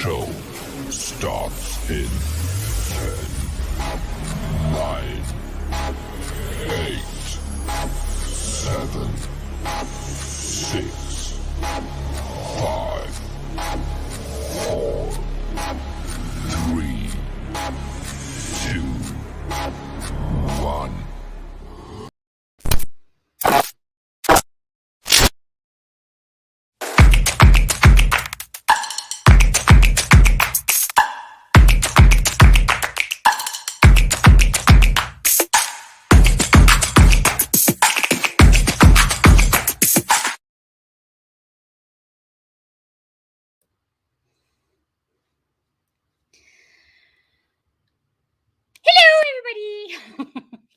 show starts in 10, 9, 8, 7, 6, 5, 4, 3, 2, 1.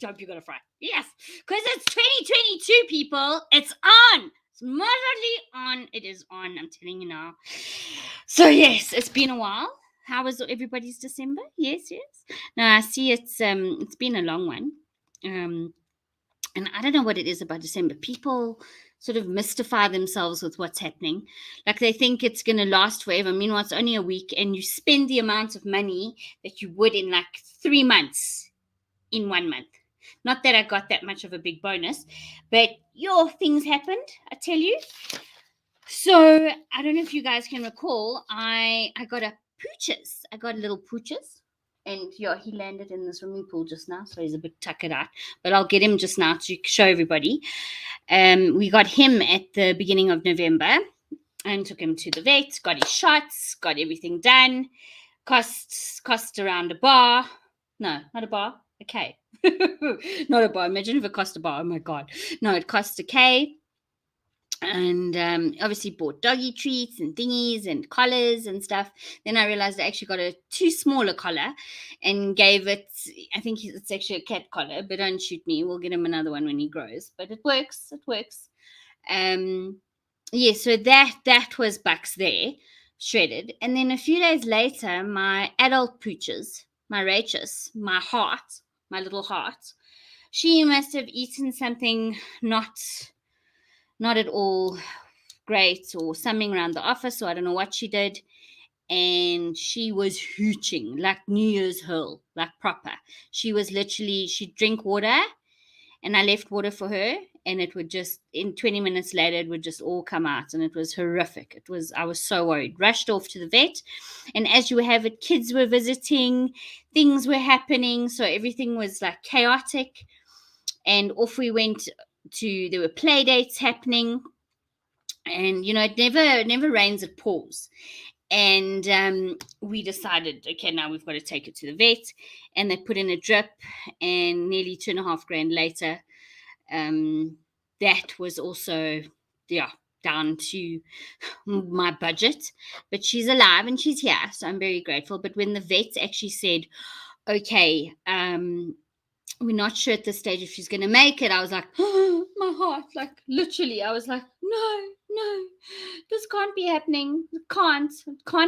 I hope you got a fry. Yes, because it's 2022, people. It's on. It's moderately on. It is on. I'm telling you now. So yes, it's been a while. How was everybody's December? Yes. Now I see it's been a long one. And I don't know what it is about December. People sort of mystify themselves with what's happening. Like they think it's going to last forever. Meanwhile, it's only a week, and you spend the amount of money that you would in like 3 months in 1 month. Not that I got that much of a big bonus, but things happened, I tell you. So I don't know if you guys can recall, I got a pooches. I got a little pooches. And he landed in the swimming pool just now, so he's a bit tuckered out. But I'll get him just now to show everybody. We got him at the beginning of November and took him to the vet, got his shots, got everything done. Cost around a bar. No, not a bar. A K. Not a bar. Imagine if it cost a bar. Oh my God. No, it cost a K. And obviously bought doggy treats and thingies and collars and stuff. Then I realized I actually got a too small a collar and gave it, I think it's actually a cat collar, but don't shoot me. We'll get him another one when he grows. But it works. So that was Bucks there, shredded. And then a few days later, my adult pooches, my Rachis, my little heart, she must have eaten something not at all great or something around the office, so I don't know what she did. And she was hooching like New Year's Hill, like proper. She was literally, she'd drink water, and I left water for her, and it would just, in 20 minutes later, it would just all come out, and it was horrific. I was so worried. Rushed off to the vet, and as you have it, kids were visiting, things were happening, so everything was like chaotic, and off we went there were play dates happening, and it never rains, it pours. And we decided, okay, now we've got to take it to the vet, and they put in a drip, and nearly $2,500 later, that was also down to my budget. But she's alive and she's here, so I'm very grateful. But when the vets actually said, okay, we're not sure at this stage if she's going to make it, I was like, oh, my heart, like literally, I was like, no, this can't be happening. It can't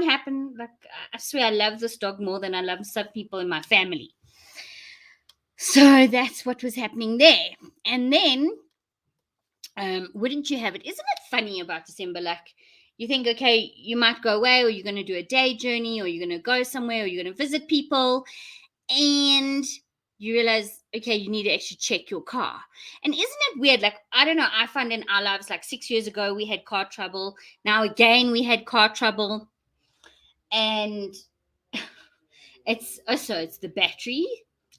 happen. Like, I swear I love this dog more than I love some people in my family. So that's what was happening there. And then, wouldn't you have it? Isn't it funny about December? Like, you think, okay, you might go away, or you're going to do a day journey, or you're going to go somewhere, or you're going to visit people, and you realize, okay, you need to actually check your car. And isn't it weird? Like, I don't know, I find in our lives, like 6 years ago, we had car trouble. Now again, we had car trouble. And it's the battery,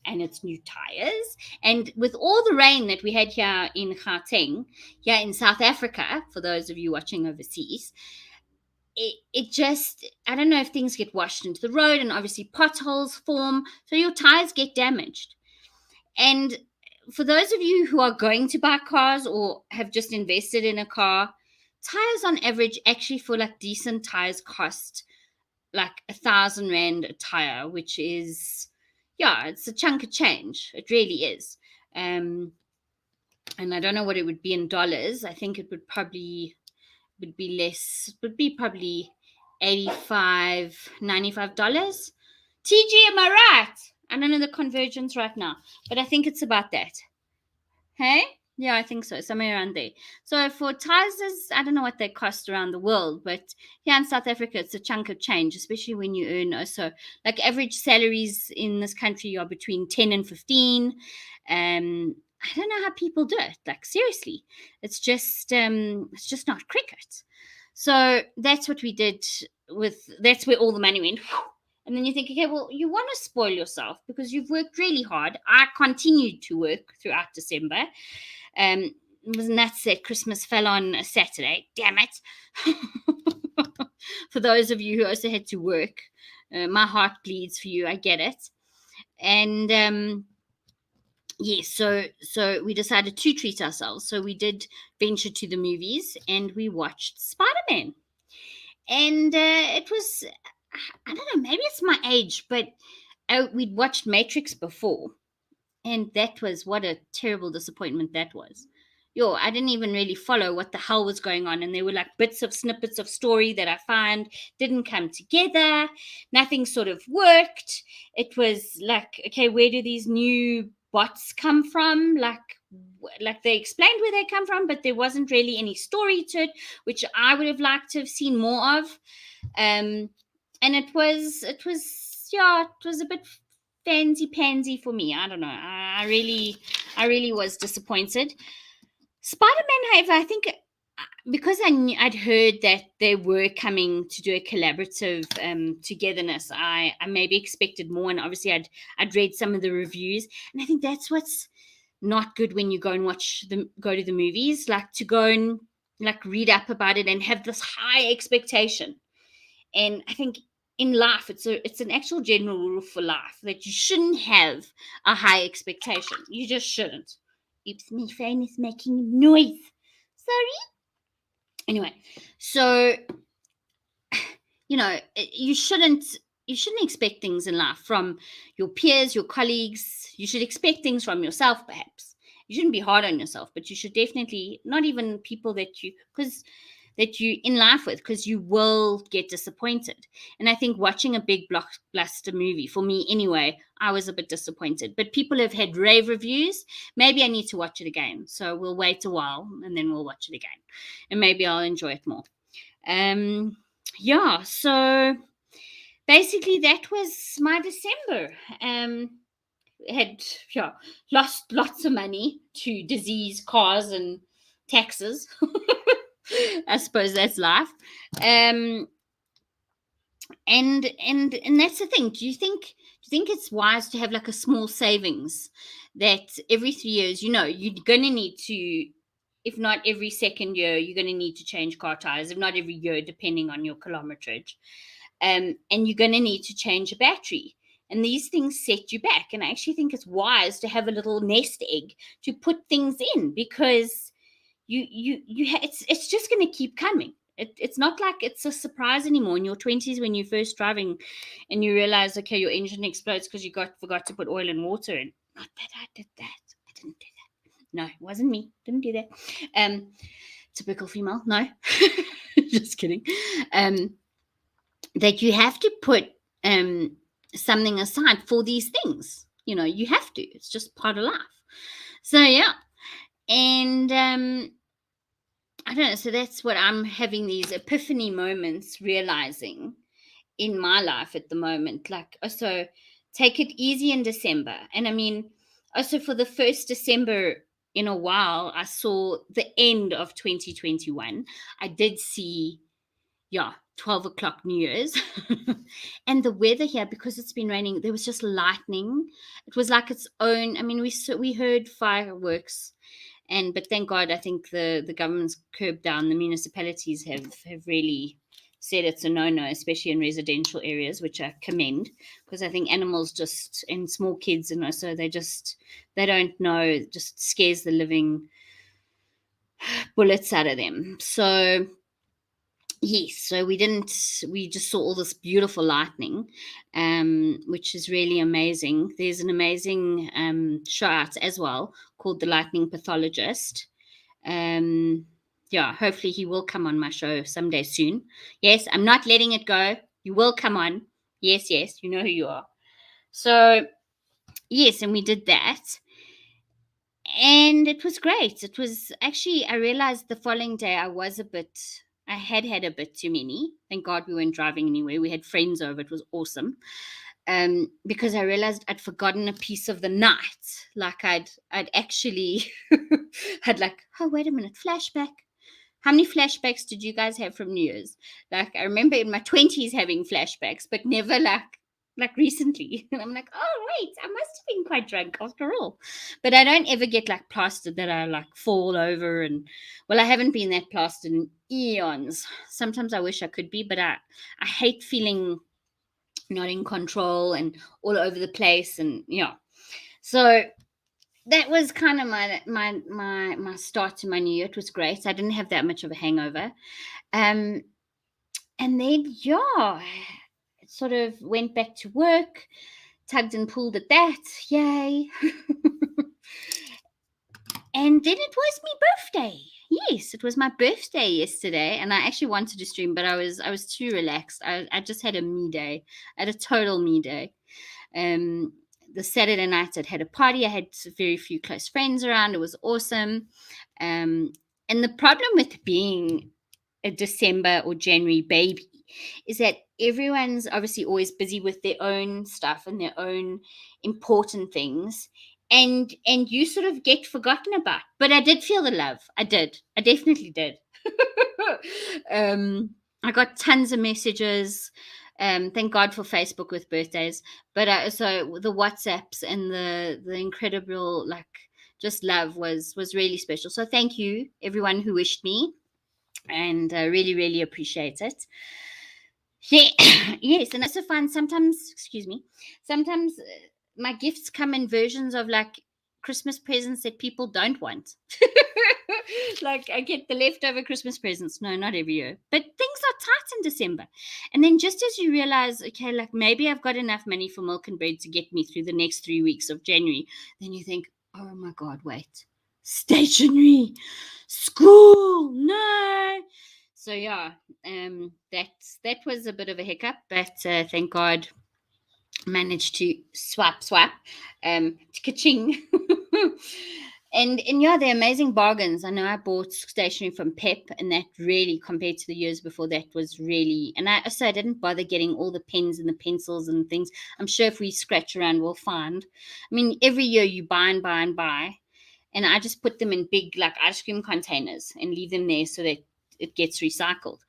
and it's new tires. And with all the rain that we had here in Gauteng, here in South Africa, for those of you watching overseas, it just, I don't know if things get washed into the road, and obviously potholes form, so your tires get damaged. And for those of you who are going to buy cars or have just invested in a car, tires on average, actually for like decent tires, cost like 1,000 Rand a tire, which is, it's a chunk of change. It really is. And I don't know what it would be in dollars. I think it would be less. It would be probably $85, $95. TG, am I right? I don't know the conversions right now, but I think it's about that. Hey? Yeah, I think so. Somewhere around there. So for tithes, I don't know what they cost around the world, but here in South Africa, it's a chunk of change, especially when you earn also like average salaries in this country are between 10 and 15. I don't know how people do it. Like seriously, it's just not cricket. So that's what we did that's where all the money went. And then you think, okay, well, you want to spoil yourself because you've worked really hard. I continued to work throughout December. Um, it was nuts that Christmas fell on a Saturday. Damn it. For those of you who also had to work, my heart bleeds for you. I get it. And yes, so we decided to treat ourselves. So we did venture to the movies and we watched Spider-Man. And it was, I don't know, maybe it's my age, but we'd watched Matrix before. And that was what a terrible disappointment that was. Yo, I didn't even really follow what the hell was going on. And there were like bits of snippets of story that I found didn't come together. Nothing sort of worked. It was like, okay, where do these new bots come from? Like they explained where they come from, but there wasn't really any story to it, which I would have liked to have seen more of. And it was a bit fancy pansy for me. I don't know. I really was disappointed. Spider-Man, however, I think because I'd heard that they were coming to do a collaborative togetherness, I maybe expected more, and obviously I'd read some of the reviews, and I think that's what's not good when you go and go to the movies, like to go and like read up about it and have this high expectation. And I think in life, it's an actual general rule for life that you shouldn't have a high expectation. You just shouldn't. Oops, my phone is making noise. Sorry. Anyway, so you shouldn't expect things in life from your peers, your colleagues. You should expect things from yourself, perhaps. You shouldn't be hard on yourself, but you should definitely not even people that you in life with, because you will get disappointed. And I think watching a big blockbuster movie, for me anyway, I was a bit disappointed. But people have had rave reviews. Maybe I need to watch it again. So we'll wait a while and then we'll watch it again. And maybe I'll enjoy it more. Yeah, so basically that was my December. Had lost lots of money to disease, cars, and taxes. I suppose that's life. And that's the thing. Do you think it's wise to have like a small savings that every 3 years, you're gonna need to, if not every second year, you're gonna need to change car tires, if not every year, depending on your kilometerage. And you're gonna need to change a battery. And these things set you back. And I actually think it's wise to have a little nest egg to put things in, because it's just going to keep coming. It's not like it's a surprise anymore in your 20s when you're first driving and you realize, okay, your engine explodes because you forgot to put oil and water in. Not that I did that. I didn't do that. No, it wasn't me. Didn't do that. Typical female. No, just kidding. That you have to put something aside for these things. You have to. It's just part of life. So yeah. And I don't know. So that's what I'm having, these epiphany moments, realizing in my life at the moment. Like, also take it easy in December. And I mean, also for the first December in a while, I saw the end of 2021. I did see, 12 o'clock New Year's. And the weather here, because it's been raining, there was just lightning. It was like its own. I mean, we heard fireworks. But thank God, I think the government's curbed down. The municipalities have really said it's a no-no, especially in residential areas, which I commend, because I think animals and small kids, so they don't know, it just scares the living bullets out of them. So yes, so we just saw all this beautiful lightning, which is really amazing. There's an amazing show out as well called The Lightning Pathologist. Hopefully he will come on my show someday soon. Yes, I'm not letting it go. You will come on. Yes, you know who you are. So yes, and we did that. And it was great. It was actually, I realized the following day I had a bit too many. Thank God we weren't driving anywhere. We had friends over. It was awesome. Because I realized I'd forgotten a piece of the night. Like I'd actually had like, oh, wait a minute, flashback. How many flashbacks did you guys have from New Year's? Like, I remember in my 20s having flashbacks, but never like recently. And I'm like, oh wait, I must have been quite drunk after all. But I don't ever get like plastered that I like fall over, and well, I haven't been that plastered in eons. Sometimes I wish I could be, but I hate feeling not in control and all over the place, and yeah. So that was kind of my start to my new year. It was great. I didn't have that much of a hangover. And then yeah, it sort of went back to work, tugged and pulled at that. Yay. And then it was my birthday. Yes, it was my birthday yesterday, and I actually wanted to stream, but I was too relaxed. I just had a me day. I had a total me day. Um, the Saturday night I'd had a party. I had very few close friends around. It was awesome. And the problem with being a December or January baby is that everyone's obviously always busy with their own stuff and their own important things, and you sort of get forgotten about. But I did feel the love. I definitely did. I got tons of messages. Thank God for Facebook with birthdays, but so the WhatsApps and the incredible like just love was really special. So thank you everyone who wished me, and really appreciate it. Yeah, yes, and I also find sometimes, excuse me, sometimes my gifts come in versions of like Christmas presents that people don't want. Like I get the leftover Christmas presents. No, not every year, but things are tight in December. And then just as you realize, okay, like maybe I've got enough money for milk and bread to get me through the next 3 weeks of January, then you think, oh my God, wait, stationery, school, no. So yeah, that was a bit of a hiccup, but thank God managed to swap, ka-ching. And yeah, they're amazing bargains. I know I bought stationery from Pep, and that really, compared to the years before, that was really. And I didn't bother getting all the pens and the pencils and things. I'm sure if we scratch around, we'll find. I mean, every year you buy and buy and buy, and I just put them in big like ice cream containers and leave them there so that it gets recycled.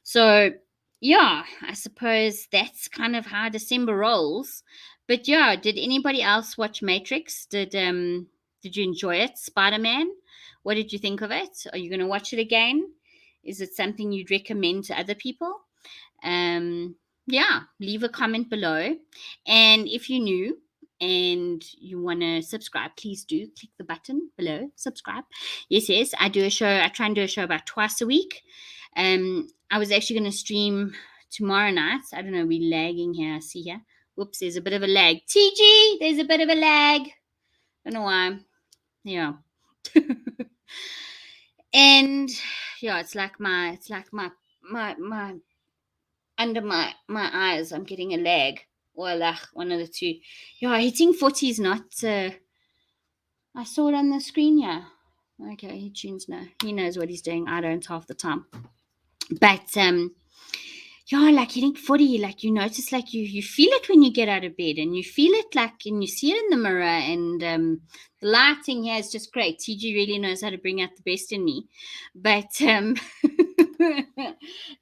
So yeah, I suppose that's kind of how December rolls. But yeah, did anybody else watch Matrix? Did you enjoy it? Spider-Man? What did you think of it? Are you going to watch it again? Is it something you'd recommend to other people? Yeah, leave a comment below. And if you're new and you want to subscribe, please do click the button below, subscribe. Yes, I do a show. I try and do a show about twice a week. I was actually going to stream tomorrow night. I don't know, we're lagging here. I see here. Whoops, there's a bit of a lag. TG, there's a bit of a lag. Don't know why. Yeah. And yeah, it's like my under my eyes, I'm getting a lag or a lach, one of the two. Yeah, hitting 40 is not. I saw it on the screen. Yeah. Okay, he tunes now. He knows what he's doing. I don't half the time. But yeah, like hitting 40, like you notice, like you feel it when you get out of bed, and you feel it like, and you see it in the mirror, and the lighting here is just great. TG really knows how to bring out the best in me. But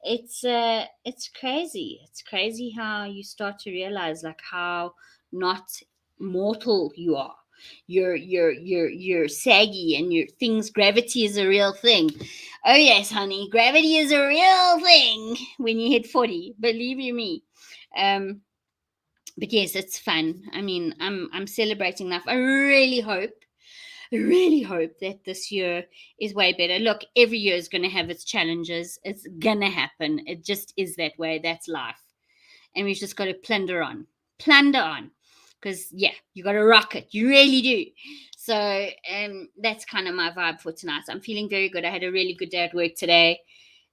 it's crazy. It's crazy how you start to realize like how not mortal you are. You're saggy, and your things, gravity is a real thing. Oh yes, honey, gravity is a real thing when you hit 40, believe you me. But yes, it's fun. I mean, I'm celebrating life. I really hope that this year is way better. Look, every year is going to have its challenges. It's going to happen. It just is that way. That's life. And we've just got to plunder on. Because, yeah, you got to rock it. You really do. So that's kind of my vibe for tonight. I'm feeling very good. I had a really good day at work today.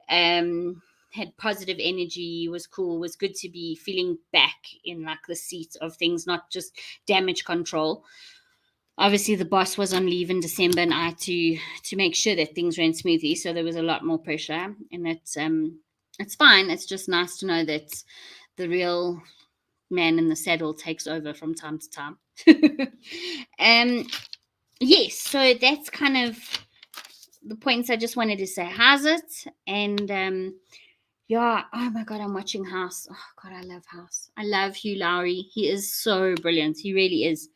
Had positive energy. It was cool. It was good to be feeling back in like the seat of things, not just damage control. obviously the boss was on leave in December, and I had to make sure that things ran smoothly. So there was a lot more pressure, and it's fine. It's just nice to know that the real man in the saddle takes over from time to time. Yes, so that's kind of the points I just wanted to say. How's it? And yeah, oh my god, I'm watching House. Oh god, I love House. I love Hugh Lowry. He is so brilliant. He really is.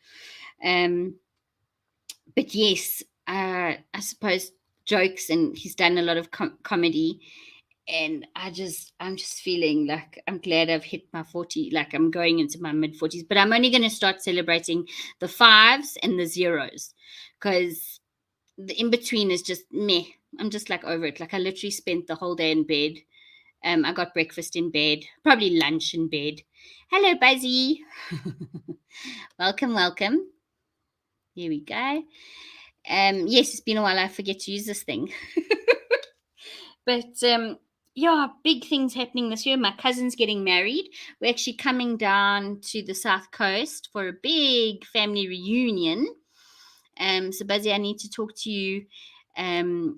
But yes, I suppose jokes, and he's done a lot of comedy, and I'm just feeling like I'm glad I've hit my 40, like I'm going into my mid 40s, but I'm only going to start celebrating the fives and the zeros, because the in between is just meh. I'm just like over it. Like I literally spent the whole day in bed. I got breakfast in bed, probably lunch in bed. Hello, Buzzy. Welcome, welcome. Here we go. Yes, it's been a while. I forget to use this thing. But yeah, big things happening this year. My cousin's getting married. We're actually coming down to the South Coast for a big family reunion. So Buzzy, I need to talk to you.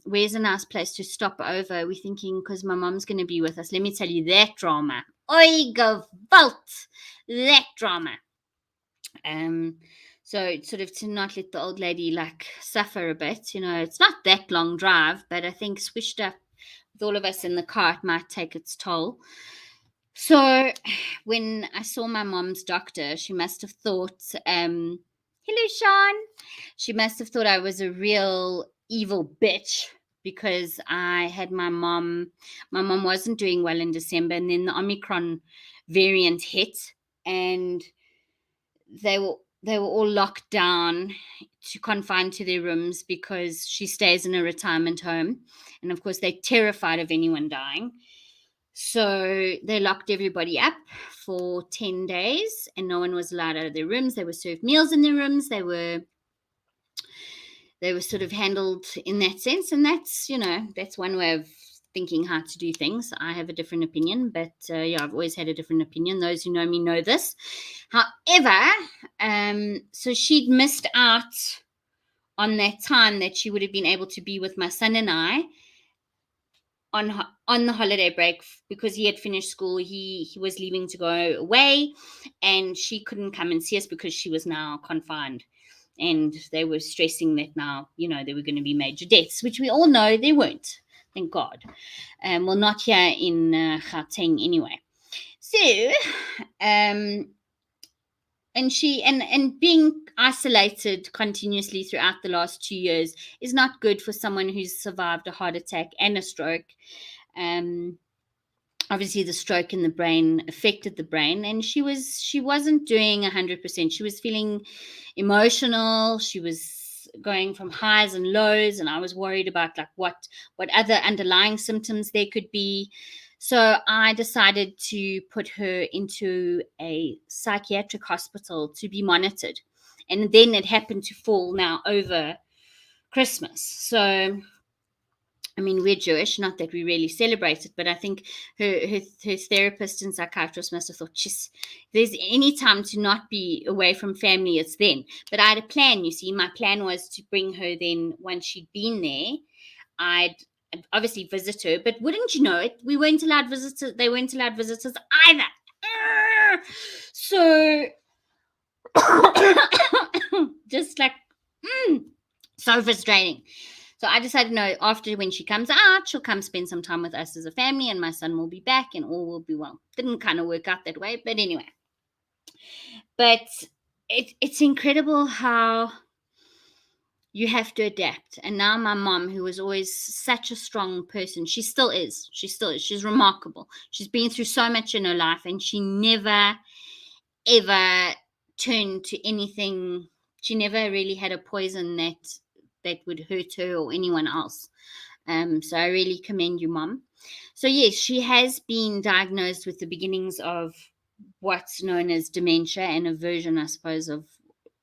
Where's a nice place to stop over? We're thinking, because my mom's going to be with us. Let me tell you that drama. Oi, gewalt. That drama. So sort of to not let the old lady like suffer a bit. It's not that long drive, but I think switched up with all of us in the car, it might take its toll. So when I saw my mom's doctor, she must have thought, hello, Sean. She must have thought I was a real evil bitch, because I had my mom wasn't doing well in December, and then the Omicron variant hit, and they were all locked down, to confined to their rooms, because she stays in a retirement home, and of course they're terrified of anyone dying. So they locked everybody up for 10 days, and no one was allowed out of their rooms. They were served meals in their rooms. They were sort of handled in that sense, and that's one way of thinking how to do things. I have a different opinion, but yeah, I've always had a different opinion. Those who know me know this. However, so she'd missed out on that time that she would have been able to be with my son and I on the holiday break, because he had finished school. He was leaving to go away, and she couldn't come and see us because she was now confined. And they were stressing that now, there were going to be major deaths, which we all know there weren't. Thank God. Well, not here in Gauteng anyway. So, and being isolated continuously throughout the last 2 years is not good for someone who's survived a heart attack and a stroke. Obviously the stroke in the brain affected the brain, and she wasn't doing 100%. She was feeling emotional. She was going from highs and lows, and I was worried about like what other underlying symptoms there could be. So I decided to put her into a psychiatric hospital to be monitored. And then it happened to fall now over Christmas. So, I mean, we're Jewish, not that we really celebrate it, but I think her therapist and psychiatrist must have thought, if there's any time to not be away from family, it's then. But I had a plan, you see. My plan was to bring her then, once she'd been there, I'd obviously visit her, but wouldn't you know it, we weren't allowed visitors. They weren't allowed visitors either. So just like so frustrating. So I decided, no, after when she comes out, she'll come spend some time with us as a family, and my son will be back and all will be well. Didn't kind of work out that way, but anyway. But it's incredible how you have to adapt. And now my mom, who was always such a strong person, she still is. She's remarkable. She's been through so much in her life, and she never, ever turned to anything. She never really had a poison that would hurt her or anyone else. So I really commend you, Mom. So yes, she has been diagnosed with the beginnings of what's known as dementia, and a version, I suppose, of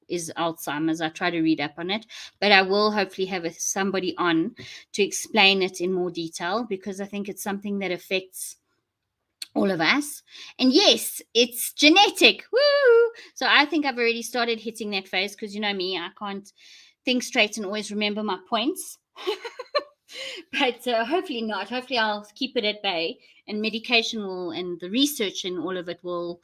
is Alzheimer's. I try to read up on it, but I will hopefully have somebody on to explain it in more detail, because I think it's something that affects all of us. And yes, it's genetic. Woo! So I think I've already started hitting that phase because you know me, I can't think straight and always remember my points. But hopefully not. Hopefully I'll keep it at bay, and medication will, and the research and all of it will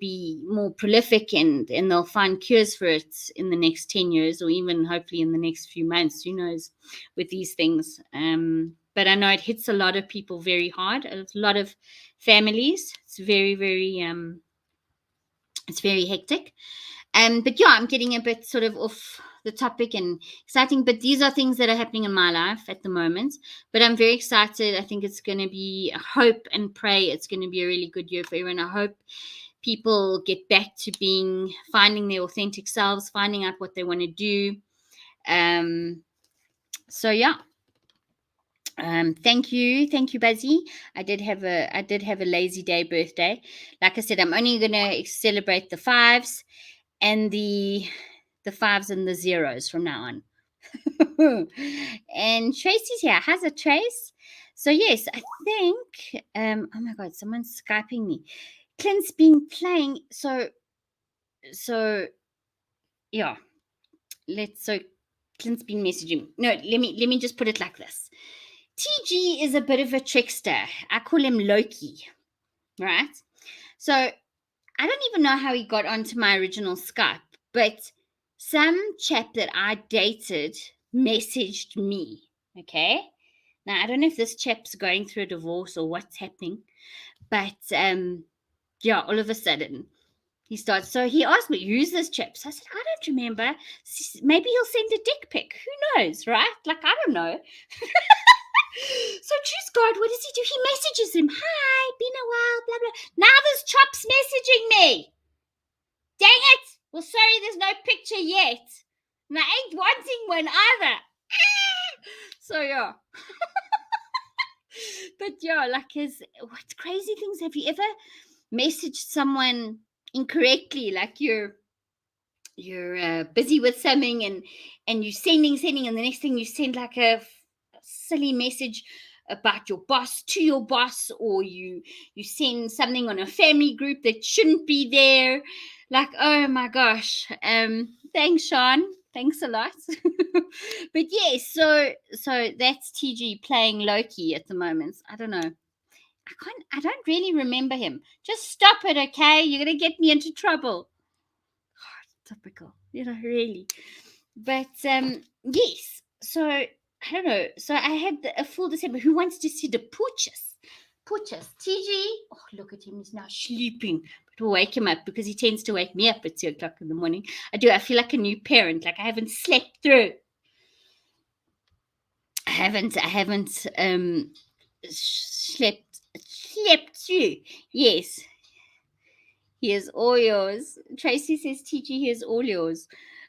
be more prolific, and they'll find cures for it in the next 10 years, or even hopefully in the next few months. Who knows with these things. But I know it hits a lot of people very hard, a lot of families. It's very, very it's very hectic. But yeah, I'm getting a bit sort of off the topic and exciting, but these are things that are happening in my life at the moment. But I'm very excited. I think it's going to be, I hope and pray it's going to be a really good year for everyone. I hope people get back to finding their authentic selves, finding out what they want to do. So yeah. Thank you, Buzzy. I did have a lazy day birthday. Like I said, I'm only gonna celebrate the fives and the fives and the zeros from now on. And Tracy's here. How's it, Trace? So yes, I think. Oh my God, someone's skyping me. Clint's been playing. So yeah. So Clint's been messaging. No, let me just put it like this. TG is a bit of a trickster. I call him Loki, right? So I don't even know how he got onto my original Skype, but some chap that I dated messaged me, okay? Now, I don't know if this chap's going through a divorce or what's happening, but yeah, all of a sudden he starts. So he asked me, who's this chap? So I said, I don't remember. Maybe he'll send a dick pic. Who knows, right? Like, I don't know. So, choose God, what does he do? He messages him, hi, been a while, blah, blah. Now this chop's messaging me. Dang it. Well, sorry, there's no picture yet. And I ain't wanting one either. So, yeah. But, yeah, like, what crazy things have you ever messaged someone incorrectly? Like, you're busy with something and you're sending, and the next thing you send like a silly message about your boss to your boss, or you send something on a family group that shouldn't be there. Like, oh my gosh. Thanks, Sean. Thanks a lot. But yeah, so that's TG playing Loki at the moment. I don't know. I don't really remember him. Just stop it, okay? You're gonna get me into trouble. Typical, really. But yes, so I don't know. So I had a full December. Who wants to see the pooches? TG. Oh, look at him. He's now sleeping. But we'll wake him up because he tends to wake me up at 2:00 in the morning. I feel like a new parent. Like I haven't slept through. I haven't slept through. Yes. Here's all yours. Tracy says, TG, here's all yours.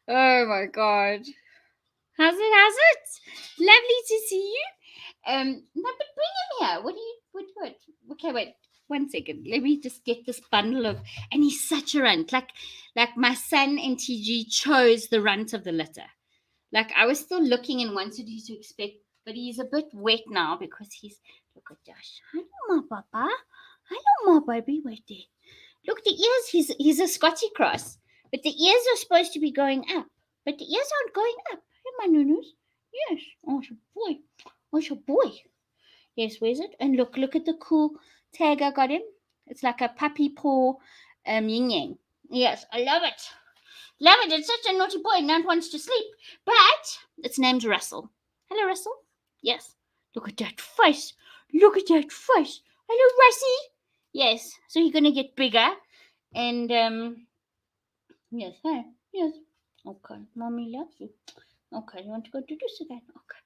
Oh my God. How's it? Lovely to see you. No, but bring him here. What? Okay, wait. 1 second. Let me just get this bundle of, and he's such a runt. Like my son and TG chose the runt of the litter. Like I was still looking and wanted you to expect, but he's a bit wet now because look at Josh. Hello, my papa. Hello, my baby. Wait there. Look, the ears, he's a Scotty cross, but the ears are supposed to be going up, but the ears aren't going up. Hey, my nunus. Yes. Oh, your boy. Yes, where's it? And look at the cool tag I got him. It's like a puppy paw yin yang. Yes, I love it. Love it. It's such a naughty boy. None wants to sleep, but it's named Russell. Hello, Russell. Yes. Look at that face. Hello, Russie. Yes, so you're gonna get bigger, and yes, hey, yes, okay, mommy loves you. Okay, you want to go do this again? Okay.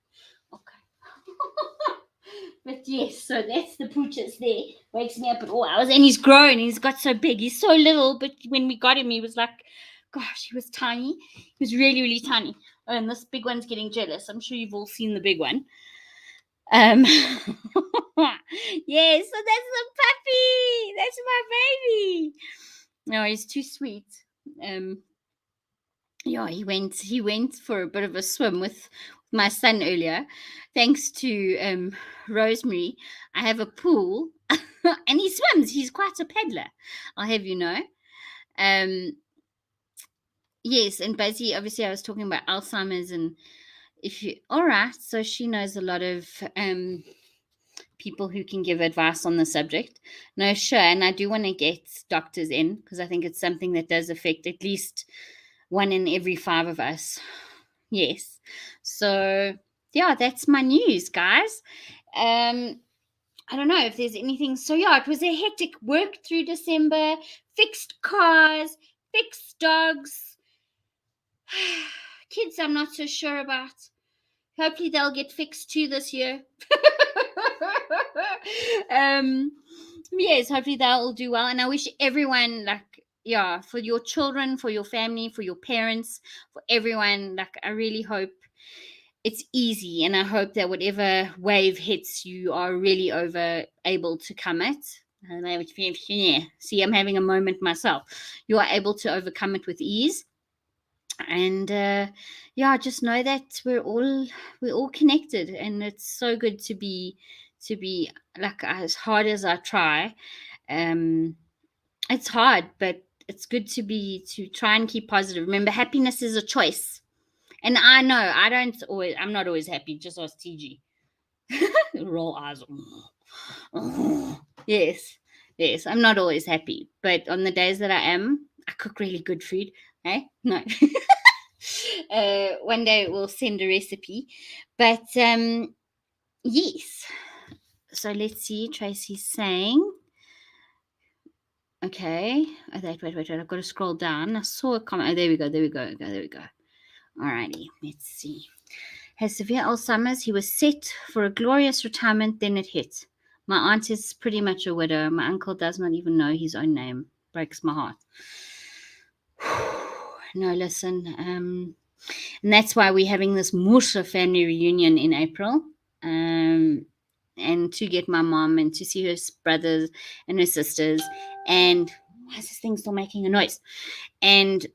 But yes, so that's the pooches there. Wakes me up at all hours, and he's grown. He's got so big. He's so little, but when we got him, he was like, gosh, he was tiny. He was really, really tiny. Oh, and this big one's getting jealous. I'm sure you've all seen the big one. Yes, so that's the puppy. That's my baby. No, he's too sweet. Yeah, he went for a bit of a swim with my son earlier. Thanks to Rosemary, I have a pool and he swims. He's quite a paddler, I'll have you know. Yes, and basically, obviously, I was talking about Alzheimer's, and all right, so she knows a lot of people who can give advice on the subject. No, sure, and I do want to get doctors in because I think it's something that does affect at least 1 in every 5 of us. Yes, so yeah, that's my news, guys. I don't know if there's anything. So yeah, it was a hectic work through December. Fixed cars, fixed dogs. Kids, I'm not so sure about. Hopefully, they'll get fixed too this year. Yes, hopefully they'll all do well. And I wish everyone, for your children, for your family, for your parents, for everyone, I really hope it's easy. And I hope that whatever wave hits, you are really able to come it. See, I'm having a moment myself. You are able to overcome it with ease. And just know that we're all connected, and it's so good to be as hard as I try. It's hard, but it's good to try and keep positive. Remember, happiness is a choice. And I know I'm not always happy. Just ask TG. Roll eyes. Yes, I'm not always happy, but on the days that I am, I cook really good food. Hey, no. One day we'll send a recipe, but yes. So let's see. Tracy's saying, okay. Oh, wait. I've got to scroll down. I saw a comment. Oh, there we go. Alrighty. Let's see. Has severe Alzheimer's. He was set for a glorious retirement. Then it hit. My aunt is pretty much a widow. My uncle does not even know his own name. Breaks my heart. No, listen. And that's why we're having this Musa family reunion in April. And to get my mom and to see her brothers and her sisters. And why is this thing still making a noise? And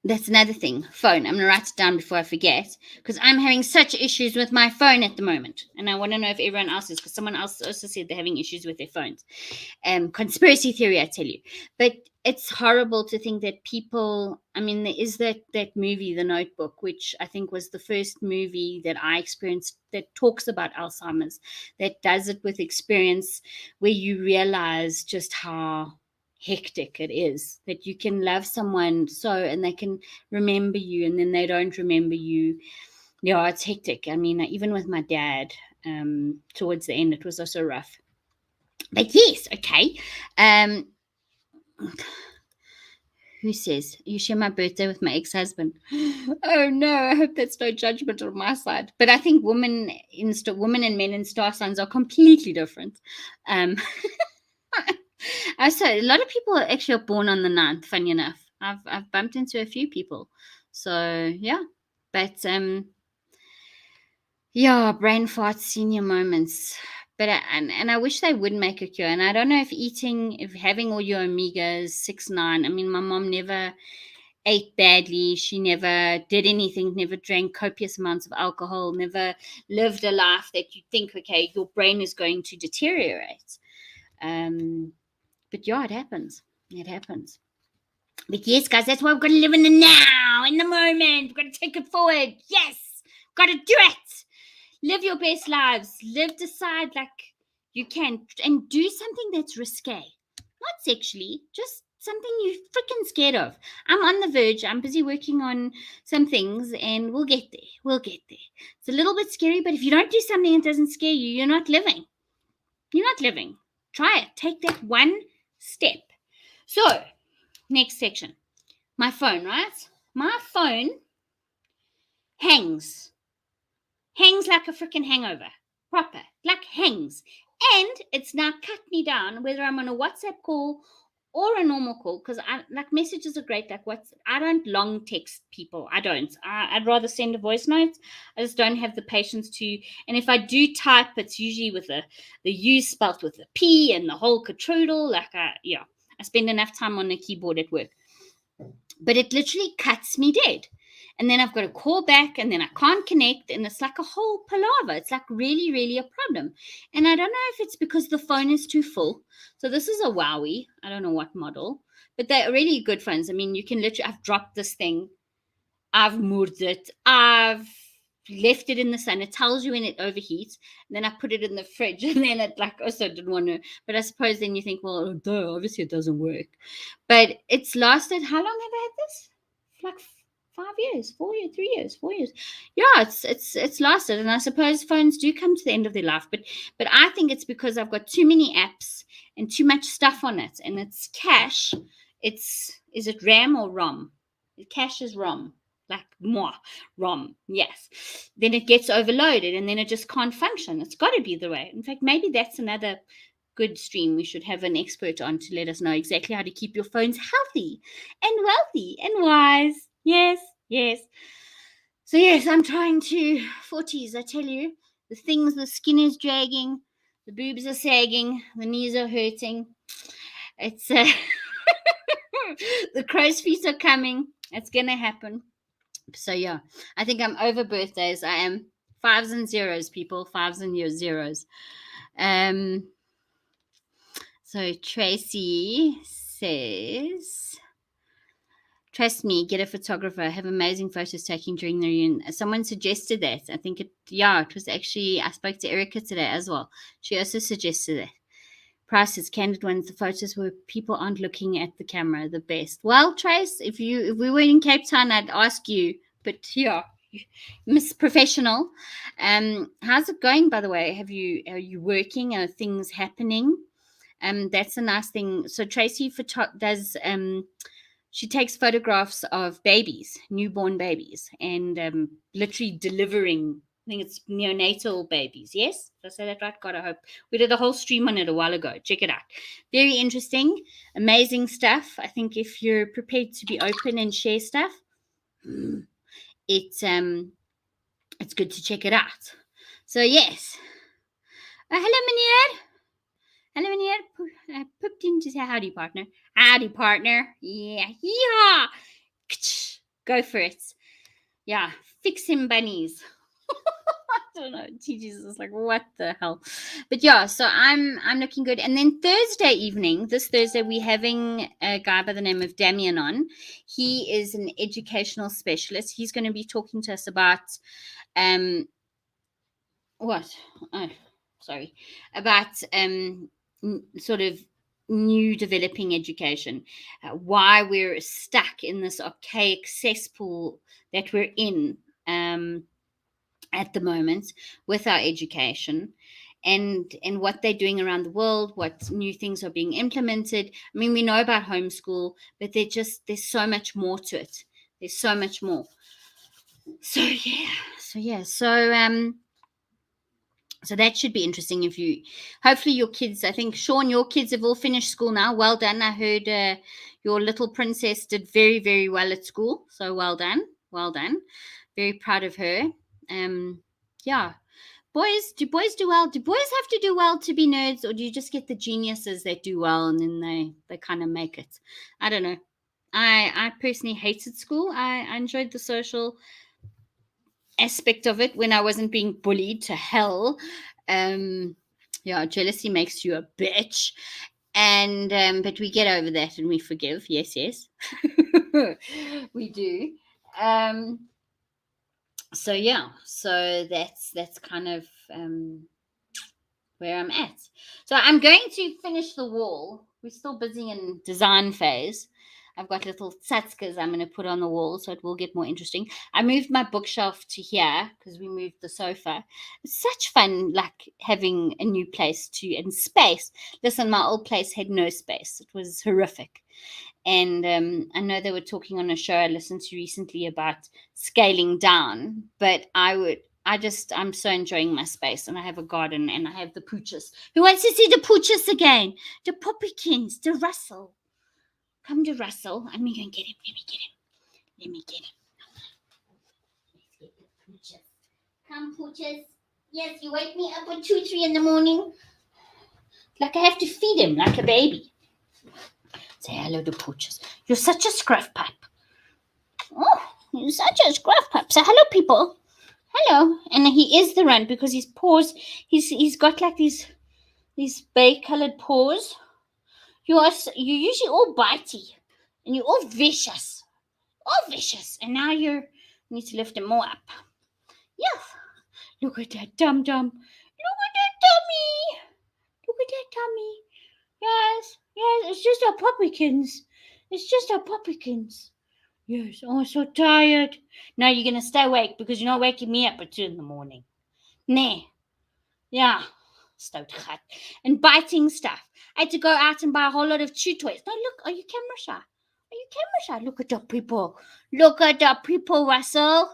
that's another thing. Phone. I'm going to write it down before I forget, because I'm having such issues with my phone at the moment. And I want to know if everyone else is, because someone else also said they're having issues with their phones. Conspiracy theory, I tell you. But it's horrible to think that people, I mean, there is that movie, The Notebook, which I think was the first movie that I experienced that talks about Alzheimer's, that does it with experience, where you realize just how hectic it is, that you can love someone and they can remember you and then they don't remember you. Yeah, it's hectic. I mean, even with my dad, towards the end, it was also rough. But yes, okay. Who says you share my birthday with my ex-husband? Oh no, I hope that's no judgment on my side. But I think women and men in star signs are completely different. So a lot of people actually are born on the 9th, funny enough. I've bumped into a few people. So yeah. But brain farts, senior moments. But I wish they would make a cure. And I don't know if having all your omegas 6-9. I mean, my mom never ate badly. She never did anything, never drank copious amounts of alcohol, never lived a life that you think, okay, your brain is going to deteriorate. But yeah, it happens. But yes, guys, that's why we've got to live in the now, in the moment. We've got to take it forward. Yes, got to do it. Live your best lives. Decide like you can, and do something that's risque. Not sexually, just something you're freaking scared of. I'm on the verge. I'm busy working on some things, and we'll get there. It's a little bit scary, but if you don't do something that doesn't scare you, you're not living. Try it. Take that one step. So, next section. My phone, right? My phone hangs like a freaking hangover. Proper. Like hangs. And it's now cut me down whether I'm on a WhatsApp call or a normal call, because messages are great. I don't long text people. I don't. I'd rather send a voice note. I just don't have the patience to. And if I do type, it's usually with the U spelt with a P and the whole catroodle. I spend enough time on the keyboard at work. But it literally cuts me dead. and then I've got to call back, and then I can't connect, and it's like a whole palaver. It's like really, really a problem. And I don't know if it's because the phone is too full. So this is a Huawei. I don't know what model, but they're really good phones. I mean, you can literally, I've dropped this thing, I've moved it, I've left it in the sun. It tells you when it overheats. And then I put it in the fridge, and then it like also didn't want to. But I suppose then you think, well, duh, obviously it doesn't work. But it's lasted. How long have I had this? Like 5 years, 4 years, 3 years, 4 years. Yeah, it's lasted. And I suppose phones do come to the end of their life. But I think it's because I've got too many apps and too much stuff on it. And it's cache. Is it RAM or ROM? Cache is ROM. Like more ROM, yes. Then it gets overloaded and then it just can't function. It's got to be the way. In fact, maybe that's another good stream. We should have an expert on to let us know exactly how to keep your phones healthy and wealthy and wise. Yes, yes. So yes, I'm trying to 40s. I tell you, the skin is dragging, the boobs are sagging, the knees are hurting. It's the crow's feet are coming. It's gonna happen. So yeah, I think I'm over birthdays. I am fives and zeros, people. Fives and zeros. So Tracy says, trust me, get a photographer. Have amazing photos taken during the reunion. Someone suggested that. I think it was actually, I spoke to Erica today as well. She also suggested that. Prices, candid ones, the photos where people aren't looking at the camera, the best. Well, Trace, if we were in Cape Town, I'd ask you, but yeah, Miss Professional, how's it going, by the way? Are you working? Are things happening? That's a nice thing. So Tracy does she takes photographs of babies, newborn babies, and literally delivering. I think it's neonatal babies. Yes, did I say that right? God, I hope. We did a whole stream on it a while ago. Check it out. Very interesting, amazing stuff. I think if you're prepared to be open and share stuff, it's good to check it out. So yes. Hello, Meneer. Hello, Meneer. I pooped in to say howdy, partner. Howdy, partner. Yeah. Yeah. Go for it. Yeah. Fix him bunnies. I don't know. TG's is like, what the hell? But yeah, so I'm looking good. And then this Thursday, we're having a guy by the name of Damien on. He is an educational specialist. He's going to be talking to us about what? Oh, sorry. About sort of new developing education, why we're stuck in this archaic cesspool that we're in at the moment with our education, and what they're doing around the world, what new things are being implemented. I mean, we know about homeschool, but there's so much more to it. There's so much more. So that should be interesting. Hopefully your kids, I think, Sean, your kids have all finished school now. Well done. I heard your little princess did very, very well at school. So well done. Very proud of her. Yeah. Do boys do well? Do boys have to do well to be nerds, or do you just get the geniuses that do well and then they kind of make it? I don't know. I personally hated school. I enjoyed the social aspect of it when I wasn't being bullied to hell. Jealousy makes you a bitch, and but we get over that and we forgive. Yes, we do. So that's kind of where I'm at. So I'm going to finish the wall. We're still busy in design phase. I've got little tsatskas I'm going to put on the wall, so it will get more interesting. I moved my bookshelf to here because we moved the sofa. It's such fun, like having a new place and space. Listen, my old place had no space. It was horrific. And I know they were talking on a show I listened to recently about scaling down, but I'm so enjoying my space, and I have a garden, and I have the pooches. Who wants to see the pooches again? The puppykins, the Russell. Come to Russell. Let me go and get him. Let me get him. Let's get the pooches. Come, pooches. Yes, you wake me up at 2, 3 in the morning. Like I have to feed him like a baby. Say hello to pooches. You're such a scruff pipe. Oh, He's such a scruff pup. So hello, people. Hello. And he is the runt because his paws. He's got like these bay colored paws. You're usually all bitey, and you're all vicious, And now you need to lift him more up. Yes. Look at that dum dum. Look at that tummy. Look at that tummy. Yes, it's just our puppykins. It's just our puppykins. Yes, oh, I'm so tired. Now you're going to stay awake because you're not waking me up at 2 in the morning. Nee. Yeah. Stoutgat. And biting stuff. I had to go out and buy a whole lot of chew toys. No, look, are you camera shy? Are you camera shy? Look at the people. Look at the people, Russell.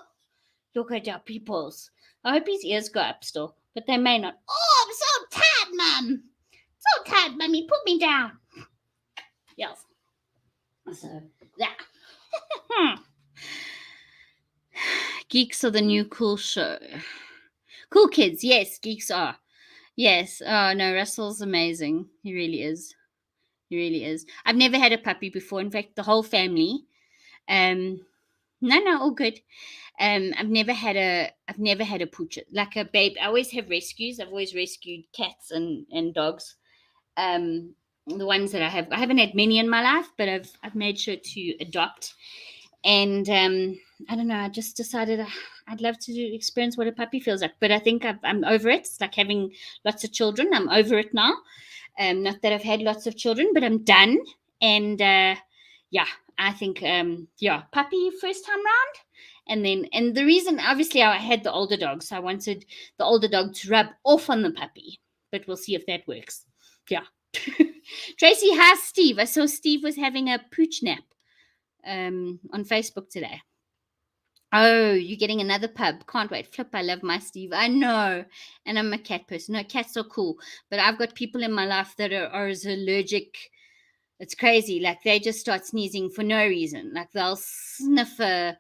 Look at the peoples. I hope his ears go up still, but they may not. Oh, I'm so tired, Mum. So tired, Mummy. Put me down. Yes. So, that. Geeks are the new cool show. Cool kids. Yes, geeks are. Yes. Oh, no, Russell's amazing. He really is. He really is. I've never had a puppy before. In fact, the whole family. No, all good. I've never had a poocher, like a babe. I always have rescues. I've always rescued cats and dogs. The ones that I haven't had many in my life, but I've made sure to adopt. And I don't know. I just decided I'd love to experience what a puppy feels like. But I think I'm over it. It's like having lots of children. I'm over it now. Not that I've had lots of children, but I'm done. And yeah, I think puppy first time round. And the reason, obviously, I had the older dog, so I wanted the older dog to rub off on the puppy. But we'll see if that works. Yeah. Tracy, hi, Steve. I saw Steve was having a pooch nap on Facebook today. Oh, you're getting another pub. Can't wait. Flip, I love my Steve. I know. And I'm a cat person. No, cats are cool. But I've got people in my life that are as allergic. It's crazy. Like, they just start sneezing for no reason. Like, they'll sniff a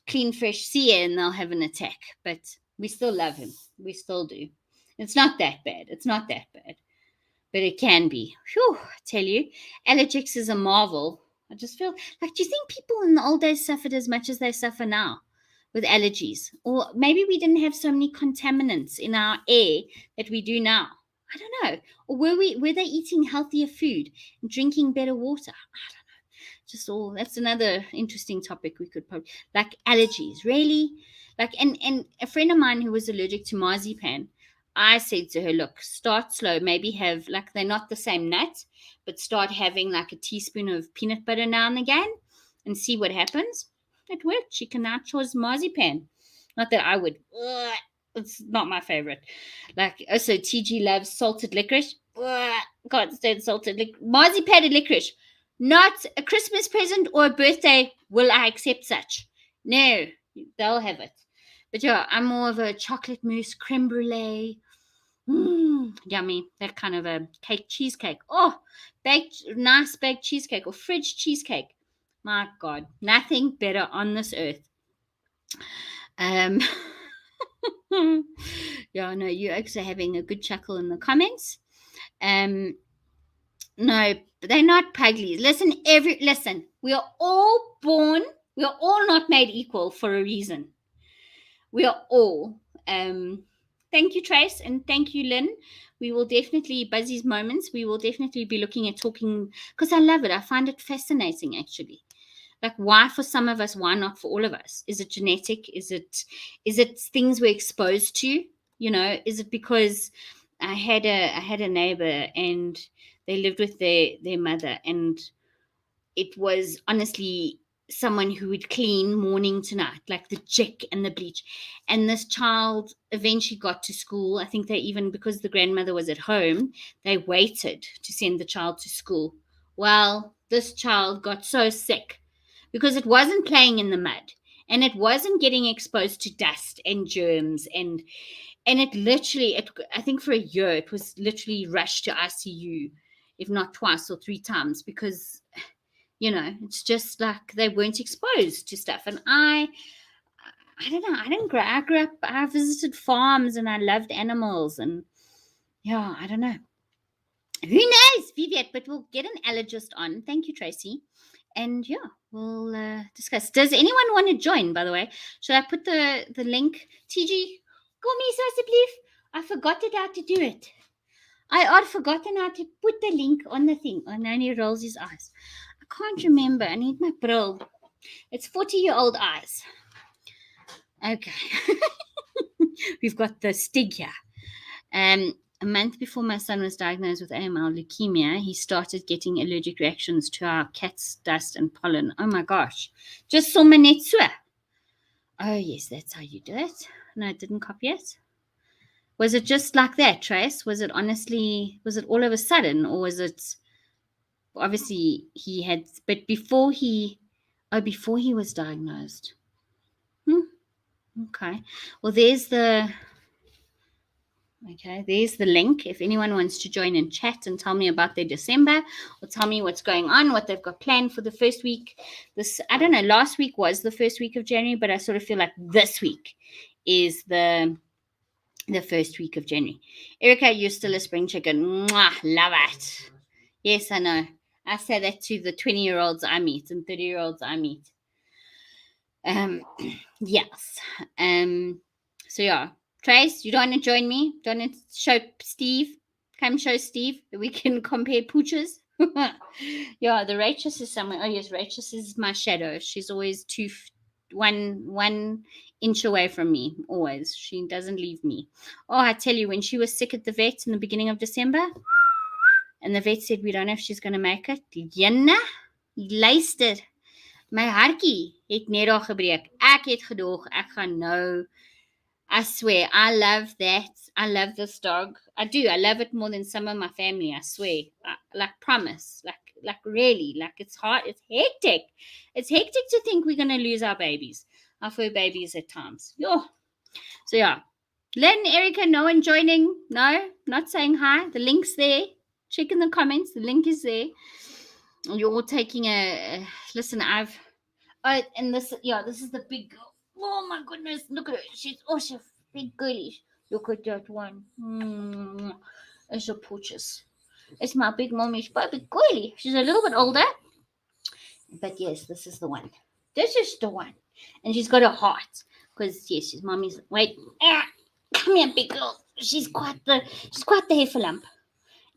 clean, fresh sea air and they'll have an attack. But we still love him. We still do. It's not that bad. But it can be. Whew, I tell you. Allergics is a marvel. I just feel like, do you think people in the old days suffered as much as they suffer now with allergies? Or maybe we didn't have so many contaminants in our air that we do now. I don't know. Or were they eating healthier food and drinking better water? I don't know. That's another interesting topic we could probably, like allergies, really? Like, and a friend of mine who was allergic to marzipan, I said to her, look, start slow, maybe have, like, they're not the same nut, but start having like a teaspoon of peanut butter now and again and see what happens. It worked. She can now choose marzipan. Not that I would. Ugh, it's not my favorite. Like, also, TG loves salted licorice. Ugh, can't stand salted licorice. Marzipan and licorice. Not a Christmas present or a birthday will I accept such. No, they'll have it. But yeah, I'm more of a chocolate mousse, creme brulee. Yummy. That kind of a cheesecake. Oh, nice baked cheesecake or fridge cheesecake. My God, nothing better on this earth. Yeah, no, you're actually having a good chuckle in the comments. No, they're not puglies. Listen. We are all born. We are all not made equal for a reason. We are all. Thank you, Trace, and thank you, Lynn. We will definitely, Buzzy's Moments, we will definitely be looking at talking, because I love it. I find it fascinating, actually. Like, why for some of us, why not for all of us? Is it genetic? Is it things we're exposed to? You know, is it because I had a neighbor and they lived with their mother, and it was honestly someone who would clean morning to night, like the chick and the bleach. And this child eventually got to school. I think they even, because the grandmother was at home, they waited to send the child to school. Well, this child got so sick because it wasn't playing in the mud and it wasn't getting exposed to dust and germs, and it literally, I think for a year it was literally rushed to ICU, if not twice or 3 times, because, you know, it's just like they weren't exposed to stuff. And I don't know, I grew up, I visited farms and I loved animals, and yeah, I don't know. Who knows, Viviette, but we'll get an allergist on. Thank you, Tracy. And yeah, we'll discuss. Does anyone want to join, by the way? Should I put the link? TG, go me, so I forgot it how to do it. I had forgotten how to put the link on the thing. Oh, now he rolls his eyes. I can't remember. I need my brill. It's 40-year-old eyes. Okay. We've got the stig here. A month before my son was diagnosed with AML leukemia, he started getting allergic reactions to our cat's dust and pollen. Oh my gosh. Just saw my net. Oh, yes, that's how you do it. No, I didn't copy it. Was it just like that, Trace? Was it all of a sudden, or was it obviously he had, but before he was diagnosed? Okay. Well, there's the link. If anyone wants to join and chat and tell me about their December, or tell me what's going on, what they've got planned for the first week. I don't know, last week was the first week of January, but I sort of feel like this week is the first week of January. Erica, you're still a spring chicken. Mwah, love it. Yes, I know. I say that to the 20-year-olds I meet and 30-year-olds I meet. Yes. So yeah. Trace, you don't want to join me? Don't want to show Steve? Come show Steve that we can compare pooches. Yeah, the Rachel is somewhere. Oh yes, Rachel is my shadow. She's always one inch away from me. Always. She doesn't leave me. Oh, I tell you, when she was sick at the vet in the beginning of December, and the vet said we don't know if she's going to make it. Jenna, luister. My hartjie het net daar gebreek. Ek het gedog ek gaan nou. I swear, I love that. I love this dog. I do. I love it more than some of my family. I swear. Like promise. Like really. Like it's hard. It's hectic. It's hectic to think we're gonna lose our babies, our fur babies at times. Yo. So yeah. Len, Erica, no one joining. No, not saying hi. The link's there. Check in the comments. The link is there. You're all taking a listen. And this is the big girl. Oh my goodness, look at her. She's big girly. Look at that one. It's a pooches. It's my big mommy's big girly. She's a little bit older. But yes, this is the one. This is the one. And she's got a heart. Because yes, she's mommy's come here, big girl. She's quite the heffalump.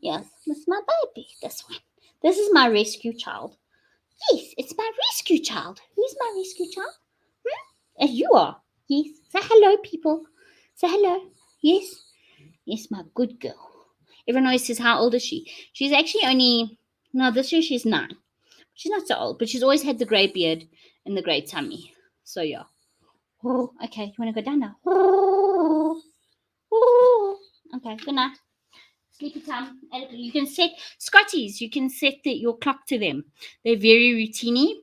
Yes, that's my baby. This one. This is my rescue child. Yes, it's my rescue child. Who's my rescue child? And you are. Yes. Say hello, people. Say hello. Yes. Yes, my good girl. Everyone always says, how old is she? She's actually this year she's 9. She's not so old, but she's always had the grey beard and the grey tummy. So, yeah. Oh, okay, you want to go down now? Okay, good night. Sleepy time. You can set Scotties. You can set your clock to them. They're very routine-y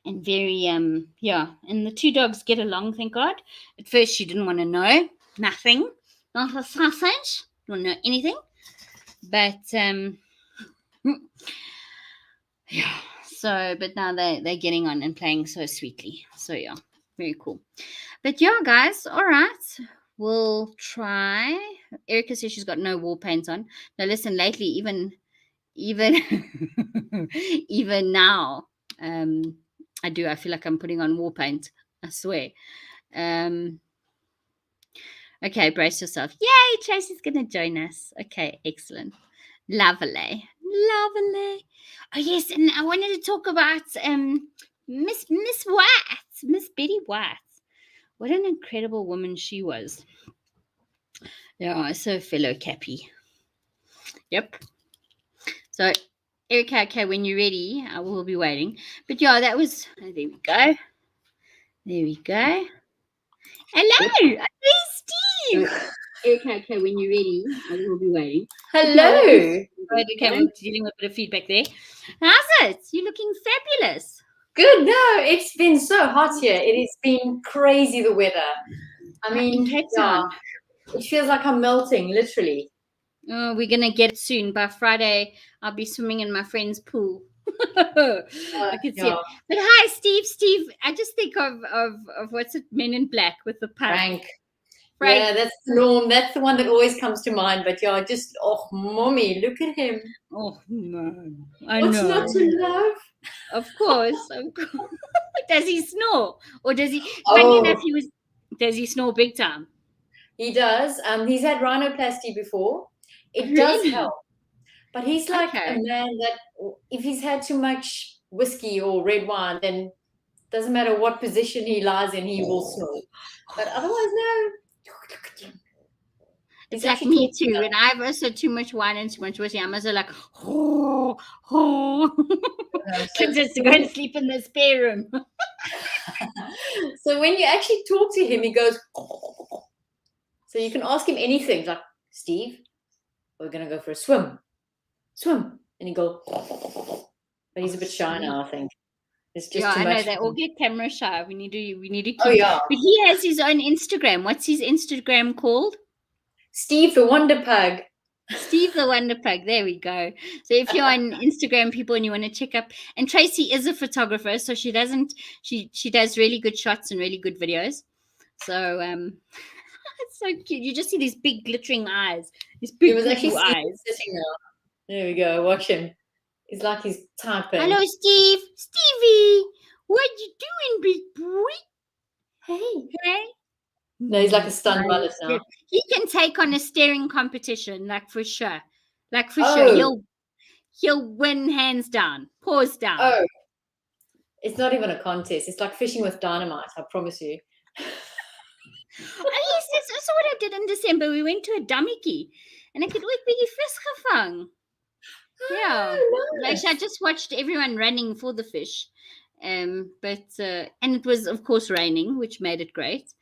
and very And the 2 dogs get along, thank God. At first, she didn't want to know nothing, not a sausage. Don't know anything, but yeah. So, but now they're getting on and playing so sweetly. So yeah, very cool. But yeah, guys. All right. We'll try. Erica says she's got no war paint on. Now, listen, lately, even even now, I do. I feel like I'm putting on war paint. I swear. Okay, brace yourself. Yay, Tracy's going to join us. Okay, excellent. Lovely. Oh, yes, and I wanted to talk about Miss White, Miss Betty White. What an incredible woman she was. Yeah, so fellow Cappy. Yep. So, Erica, okay, when you're ready, I will be waiting. But yeah, that was, there we go. Hello, there's Steve. Erica, okay, when you're ready, I will be waiting. Hello. Okay, we're dealing with a bit of feedback there. How's it? You're looking fabulous. Good. No, it's been so hot here. It has been crazy, the weather. I mean, it feels like I'm melting, literally. Oh, we're going to get it soon. By Friday, I'll be swimming in my friend's pool. I can see it. But hi, Steve. I just think of what's it, Men in Black with the pug. right? Yeah, that's the norm. That's the one that always comes to mind. But yeah, just, oh, mommy, look at him. Oh no, I What's know. not to love? Of course. Does he snore, or does he? Funny enough, Oh, he was. Does he snore big time? he does. He's had rhinoplasty before. It does Really? help. But he's like a Okay. man that if he's had too much whiskey or red wine, then doesn't matter what position he lies in, he will snore. But otherwise, no. It's He's like actually me talking too. about When I've also too much wine and too much whiskey, I'm also like, oh, oh. Kids has to go and sleep in the spare room. So when you actually talk to him, he goes. So you can ask him anything, like, Steve, we're gonna go for a swim. Swim. And he go. But he's a bit shy now, I think. It's just Yeah, too I know much. they all get camera shy. We need to keep. Oh yeah. But he has his own Instagram. What's his Instagram called? Steve the Wonder Pug. Steve the Wonder Pug. There we go. So if you're on Instagram, people, and you want to check up, and Tracy is a photographer, so she does really good shots and really good videos. So it's so cute. You just see these big glittering eyes, these big He was actually eyes. sitting now. There we go. Watch him. He's like he's typing. Hello, Steve. Stevie, what you doing, big boy? Hey. Hey. No, he's like a stunned mullet now. He can take on a staring competition, like for sure. Like for Oh. sure. He'll win hands down. Paws down. Oh. It's not even a contest. It's like fishing with dynamite, I promise you. Yes, that's also what I did in December. We went to a dammetjie and ek het ook bietjie vis gevang. Yeah. Oh, nice. Actually, I just watched everyone running for the fish. But and it was of course raining, which made it great.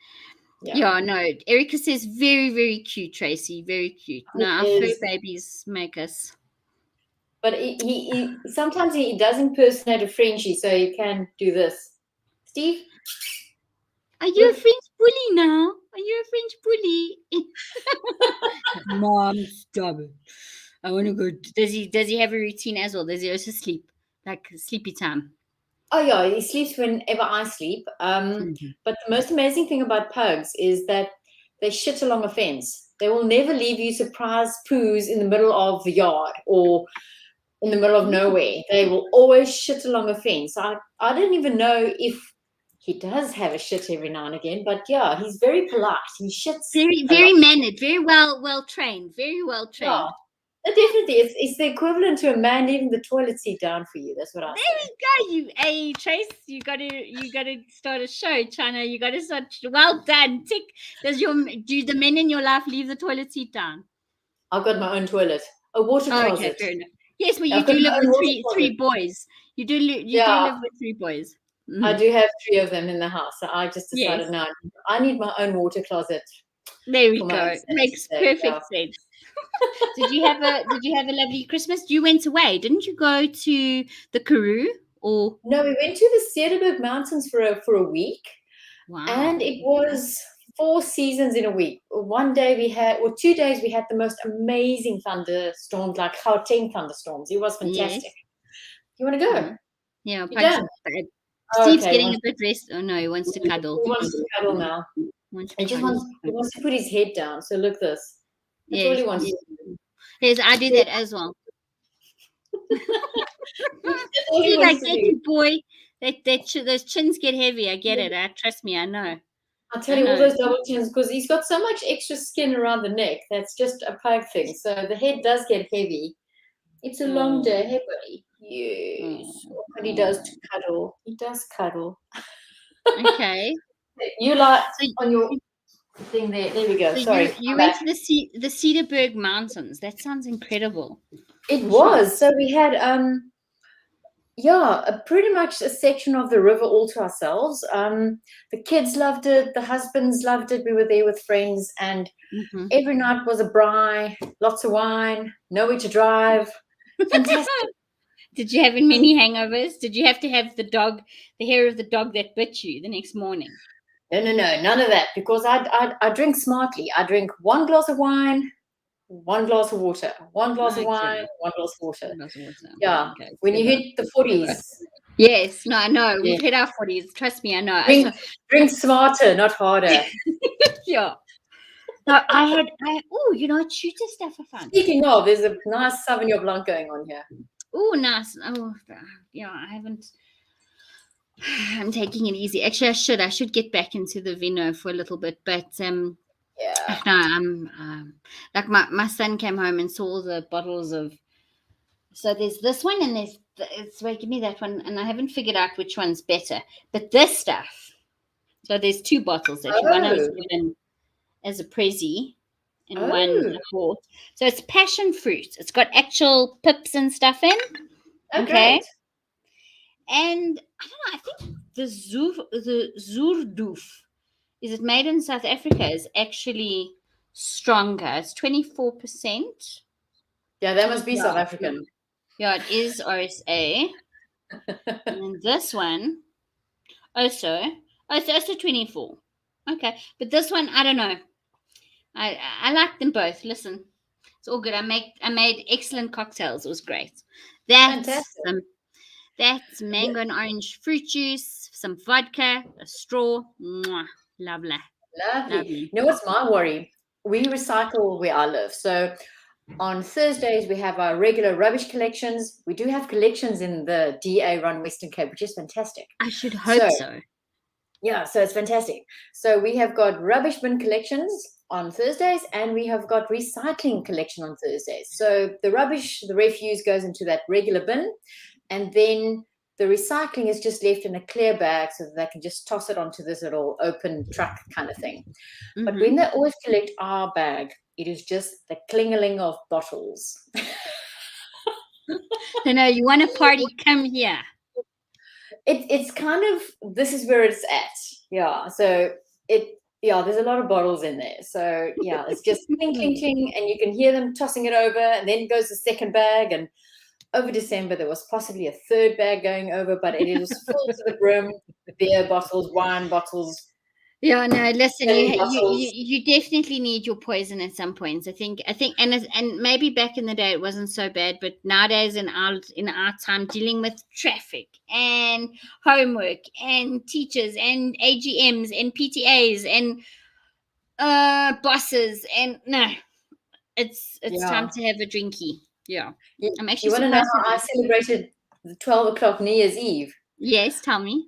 Yeah, no. Erica says very, very cute, Tracy. Very cute. No, our fur babies make us. But he sometimes he does impersonate a Frenchie, so you can do this. Steve? Are you a French bully now? Are you a French bully? Mom, stop it. I want to go. Does he have a routine as well? Does he also sleep? Like sleepy time? Oh yeah, he sleeps whenever I sleep. But the most amazing thing about pugs is that they shit along a fence. They will never leave you surprise poos in the middle of the yard or in the middle of nowhere. They will always shit along a fence. I don't even know if he does have a shit every now and again, but yeah, he's very polite. He shits very mannered, very well trained, very well trained. Yeah. Definitely, it's the equivalent to a man leaving the toilet seat down for you. That's what I say. There you go, hey Trace. You gotta start a show, China. You gotta start. Well done. Tick. Do the men in your life leave the toilet seat down? I've got my own toilet, a water closet. Okay, fair enough. Yes, but you do live with three boys. You do live with 3 boys. Mm-hmm. I do have 3 of them in the house. So I just decided now I need my own water closet. There we go. Makes perfect sense. Did you have a lovely Christmas? You went away, didn't you? Go to the Karoo or no? We went to the Cederberg Mountains for a week. Wow! And it was 4 seasons in a week. 1 day we had, or 2 days we had the most amazing thunderstorms, like Gauteng thunderstorms. It was fantastic. Yes. You want to go? Yeah, Steve's getting a bit rest. Oh no, he wants to cuddle. He wants to cuddle now. He wants to put his head down. So look this. That's all he wants to do. Yes, I do that as well. See, I get you, boy. Those chins get heavy. I get it. Trust me, I know. I'll tell you all those double chins because he's got so much extra skin around the neck. That's just a pug thing. So the head does get heavy. It's a long day, hey buddy. Yes. But he does cuddle. He does cuddle. Okay. You like on your thing there. There we go. So sorry. You went to the Cederberg Mountains. That sounds incredible. It was. So we had pretty much a section of the river all to ourselves. The kids loved it. The husbands loved it. We were there with friends, and every night was a braai, lots of wine, nowhere to drive. Fantastic. Did you have many hangovers? Did you have to have the hair of the dog that bit you the next morning? No, none of that. Because I drink smartly. I drink 1 glass of wine, 1 glass of water, 1 glass of wine, 1 glass of water. Yeah. Okay. When you hit the 40s. Yes. No, I know. We've hit our 40s. Trust me, I know. Drink smarter, not harder. Yeah. So shooter stuff I found. Speaking of, there's a nice Sauvignon Blanc going on here. Oh, nice. Oh, I haven't. I'm taking it easy. Actually, I should get back into the vino for a little bit, but Yeah. no, I'm like my son came home and saw all the bottles of. So there's this one and wait, give me that one, and I haven't figured out which one's better. But this stuff. So there's 2 bottles actually. One I was given as a prezi, and one I bought. So it's passion fruit. It's got actual pips and stuff in. Oh, Okay. great. And I don't know. I think the Zuurdoof, is it made in South Africa, is actually stronger. It's 24%. Yeah, that must be South African. Yeah, it is RSA. And this one, also 24. Okay, but this one, I don't know. I like them both. Listen, it's all good. I made excellent cocktails. It was great. That's mango and orange fruit juice, some vodka, a straw. Mwah, lovely. Lovely. You know what's my worry? We recycle where I live. So on Thursdays, we have our regular rubbish collections. We do have collections in the DA run Western Cape, which is fantastic. I should hope so. Yeah, so it's fantastic. So we have got rubbish bin collections on Thursdays, and we have got recycling collection on Thursdays. So the refuse goes into that regular bin, and then the recycling is just left in a clear bag so that they can just toss it onto this little open truck kind of thing. Mm-hmm. But when they always collect our bag, it is just the clingeling of bottles. You want a party, come here. It's kind of, this is where it's at. Yeah. So there's a lot of bottles in there. So yeah, it's just clink, clink, clink, and you can hear them tossing it over, and then goes the second bag. And over December, there was possibly a third bag going over, but it was full to the brim, beer bottles, wine bottles. Yeah, no, listen, you definitely need your poison at some points. I think, and maybe back in the day it wasn't so bad, but nowadays in our time, dealing with traffic and homework and teachers and AGMs and PTAs and bosses, and no, it's time to have a drinky. Yeah, I'm actually. You want to know how I celebrated the 12 o'clock New Year's Eve? Yes, tell me.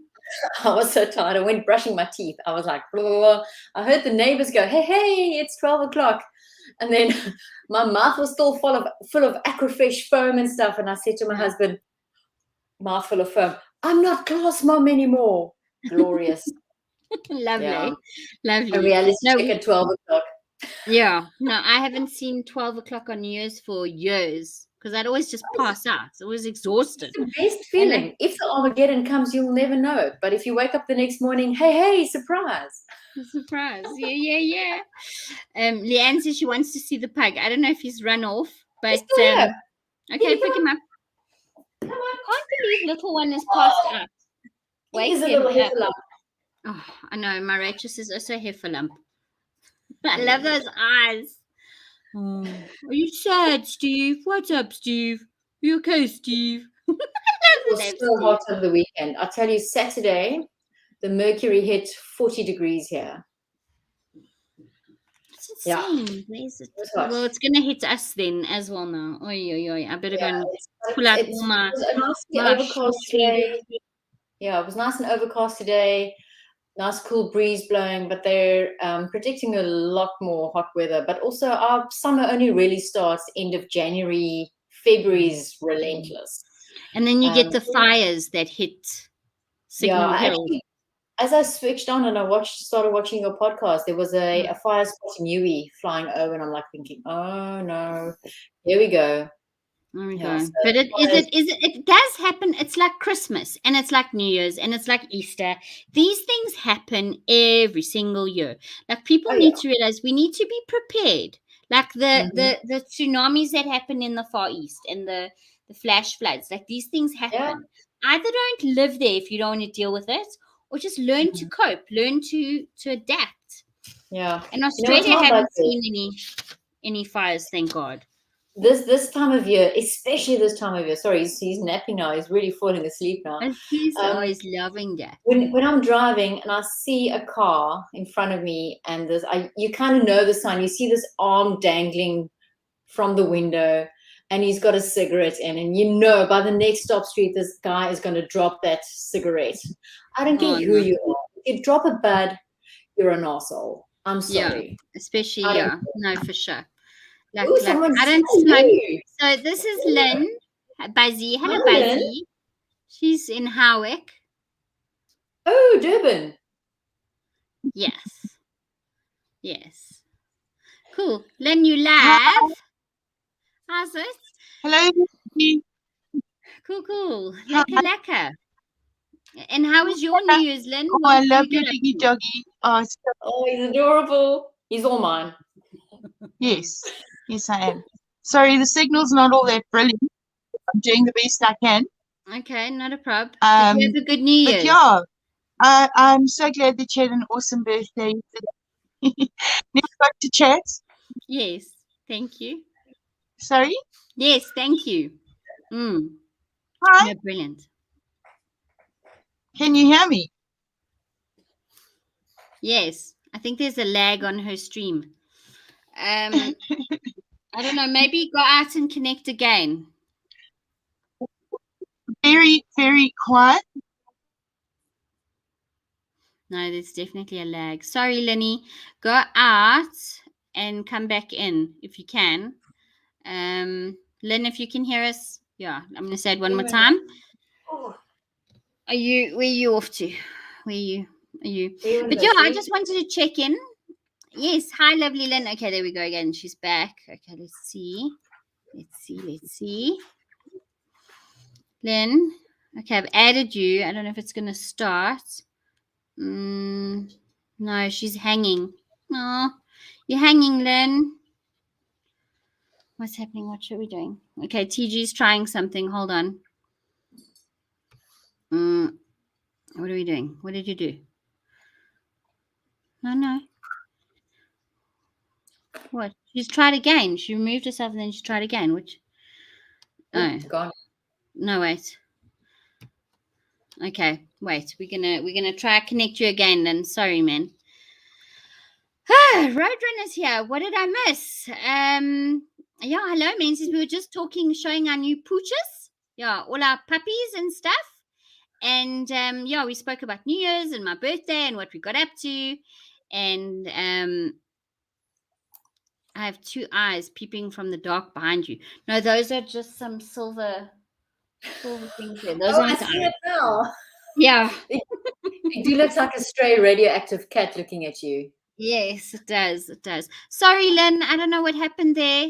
I was so tired. I went brushing my teeth. I was like, blah, blah, blah. I heard the neighbors go, hey, it's 12 o'clock. And then my mouth was still full of Aquafresh foam and stuff. And I said to my husband, mouth full of foam, I'm not class mom anymore. Glorious. Lovely. A reality check at 12 o'clock. Yeah. No, I haven't seen 12 o'clock on New Year's for years, because I'd always just pass out. I was exhausted. It's the best feeling. If the Armageddon comes, you'll never know it. But if you wake up the next morning, hey, surprise. Surprise. Yeah. Leanne says she wants to see the pug. I don't know if he's run off, but okay, pick him up. Come on. I can't believe little one is passed out. Wake him up. Oh, I know. My Rachel says also heffalump. I love those eyes. Oh, are you sad, Steve? What's up, Steve? You okay, Steve? It was so hot over the weekend. I'll tell you, Saturday, the mercury hit 40 degrees here. That's insane. Yeah. Is it? Well, it's going to hit us then as well now. Oy. I better go and pull out all my... overcast today. Yeah, it was nice and overcast today. Nice cool breeze blowing, but they're predicting a lot more hot weather. But also our summer only really starts end of January. February's relentless. And then you get the fires that hit Signal Hill. Actually, as I switched on and I started watching your podcast, there was a fire spot in Uwe flying over, and I'm like thinking, oh no, here we go. There we go. So but it does happen. It's like Christmas, and it's like New Year's, and it's like Easter. These things happen every single year. Like people need to realize we need to be prepared. Like the tsunamis that happen in the Far East and the flash floods, like these things happen. Yeah. Either don't live there if you don't want to deal with it, or just learn to cope, learn to adapt. Yeah. And Australia haven't seen any fires, thank God. this time of year, especially this time of year. Sorry, he's napping now. He's really falling asleep now. He's always loving that. When I'm driving and I see a car in front of me, and you kind of know the sign. You see this arm dangling from the window, and he's got a cigarette in, and you know by the next stop street, this guy is going to drop that cigarette. I don't care who you are. If you drop a bud, you're an asshole. I'm sorry. Yeah, especially no, for sure. Like, Ooh, I don't smoke. So this is Lynn Buzzy. Hello, Buzzy. Lynn. She's in Howick. Oh, Durban. Yes. Yes. Cool. Lynn, you live? How's it? Hello. Cool. Lekker. And how was your New Year's, Lynn? Oh, I love your diggy doggy. Oh, he's adorable. He's all mine. Yes, I am. Sorry, the signal's not all that brilliant. I'm doing the best I can. Okay, not a problem. Did you have a good New Year's? But yeah, I'm so glad that you had an awesome birthday. Never got to chat. Yes, thank you. Sorry? Yes, thank you. Hi. No, brilliant. Can you hear me? Yes, I think there's a lag on her stream. I don't know, maybe go out and connect again. Very, very quiet. No, there's definitely a lag. Sorry, Lenny. Go out and come back in if you can. Lynn, if you can hear us. Yeah, I'm going to say it one more time. Where are you off to? Are you? But yeah, I just wanted to check in. Yes. Hi, lovely Lynn. Okay, there we go again. She's back. Okay, let's see. Lynn. Okay, I've added you. I don't know if it's going to start. No, she's hanging. Oh, you're hanging, Lynn. What's happening? What should we doing? Okay, TG's trying something. Hold on. What are we doing? What did you do? No. What? She's tried again. She removed herself and then she tried again. Which? Oh, gone. No, wait. Okay, wait. We're gonna try to connect you again. Then sorry, man. Roadrunner's here. What did I miss? Yeah, hello, Menzies. We were just showing our new pooches. Yeah, all our puppies and stuff. And yeah, we spoke about New Year's and my birthday and what we got up to. And I have two eyes peeping from the dark behind you. No, those are just some silver things there. Those aren't I see it now. Yeah. It do looks like a stray radioactive cat looking at you. Yes, it does. Sorry, Lynn. I don't know what happened there.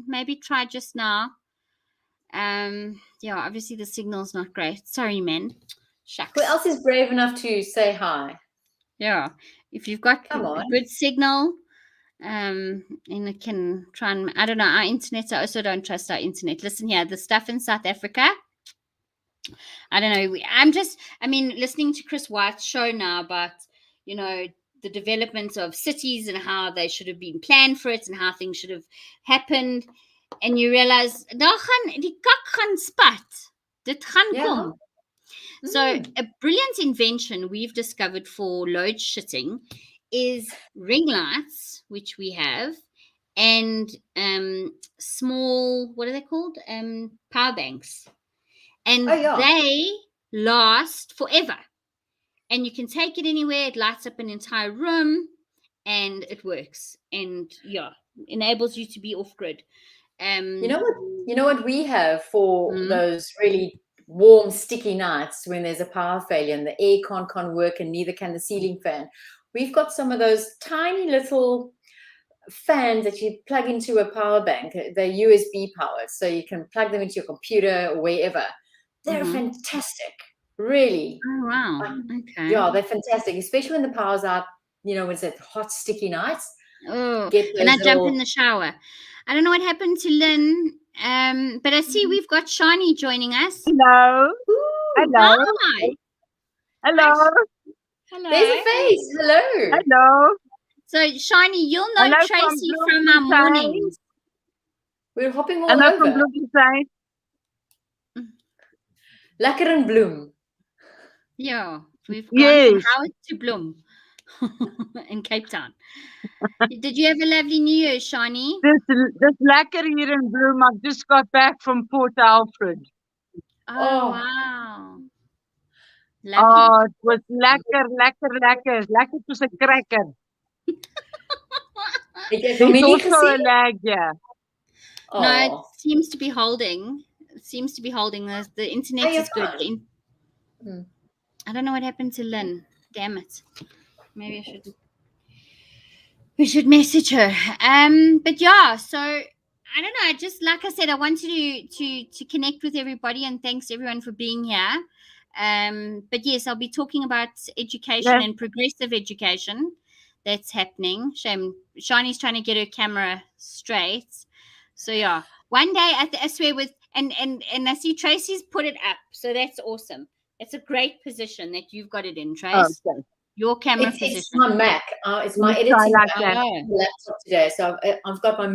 Maybe try just now. Yeah, obviously the signal's not great. Sorry, man. Shucks. Who else is brave enough to say hi? Yeah. If you've got a good signal, and it can try and, I don't know, our internet, I also don't trust our internet. Listen here, the stuff in South Africa, I don't know. Listening to Chris White's show now about, the development of cities and how they should have been planned for it and how things should have happened. And you realize, die gaan spat. Dit gaan kom. So a brilliant invention we've discovered for load shedding is ring lights, which we have, and small, what are they called? Power banks. And they last forever. And you can take it anywhere. It lights up an entire room and it works. And enables you to be off grid. You know what we have for those really warm, sticky nights when there's a power failure and the air can't work and neither can the ceiling fan. We've got some of those tiny little fans that you plug into a power bank. They're USB powered, so you can plug them into your computer or wherever. They're fantastic, really. Oh, wow. Okay. Yeah, they're fantastic, especially when the power's out, when it's that hot, sticky nights. Oh, and I jump in the shower. I don't know what happened to Lynn, but I see we've got Shani joining us. Hello. Ooh, hello. Hi. Hello. Hello. There's a face. Hello. Hello. So, Shani, you'll know Tracy from our mornings. We're hopping all En dan kom over. Bloekie sê, Lekker en bloem. Yeah, we've gone from yes, Howard to Bloem in Cape Town. Did you have a lovely New Year, Shani? dis lekker hier in Bloem. I've just got back from Port Alfred. Oh, Oh. wow. Lovely. Oh, it was lekker, soos 'n cracker. Het jy There's familie also a gesien? lag here. No, it Oh. seems to be holding. It seems to be holding. The internet you're is good. fine. Mm. I don't know what happened to Lynn. Damn it. Maybe I should. We should message her. But yeah, so I don't know. I just, like I said, I wanted to connect with everybody, and thanks everyone for being here. But yes, I'll be talking about education Yes. and progressive education that's happening. Shani's trying to get her camera straight. So yeah, one day I swear with and I see Tracy's put it up, so that's awesome. It's a great position that you've got it in, Trace. Okay. Your camera It's position. my Mac. It's my Let me try editing like Mac that. Oh, laptop today. So I've got my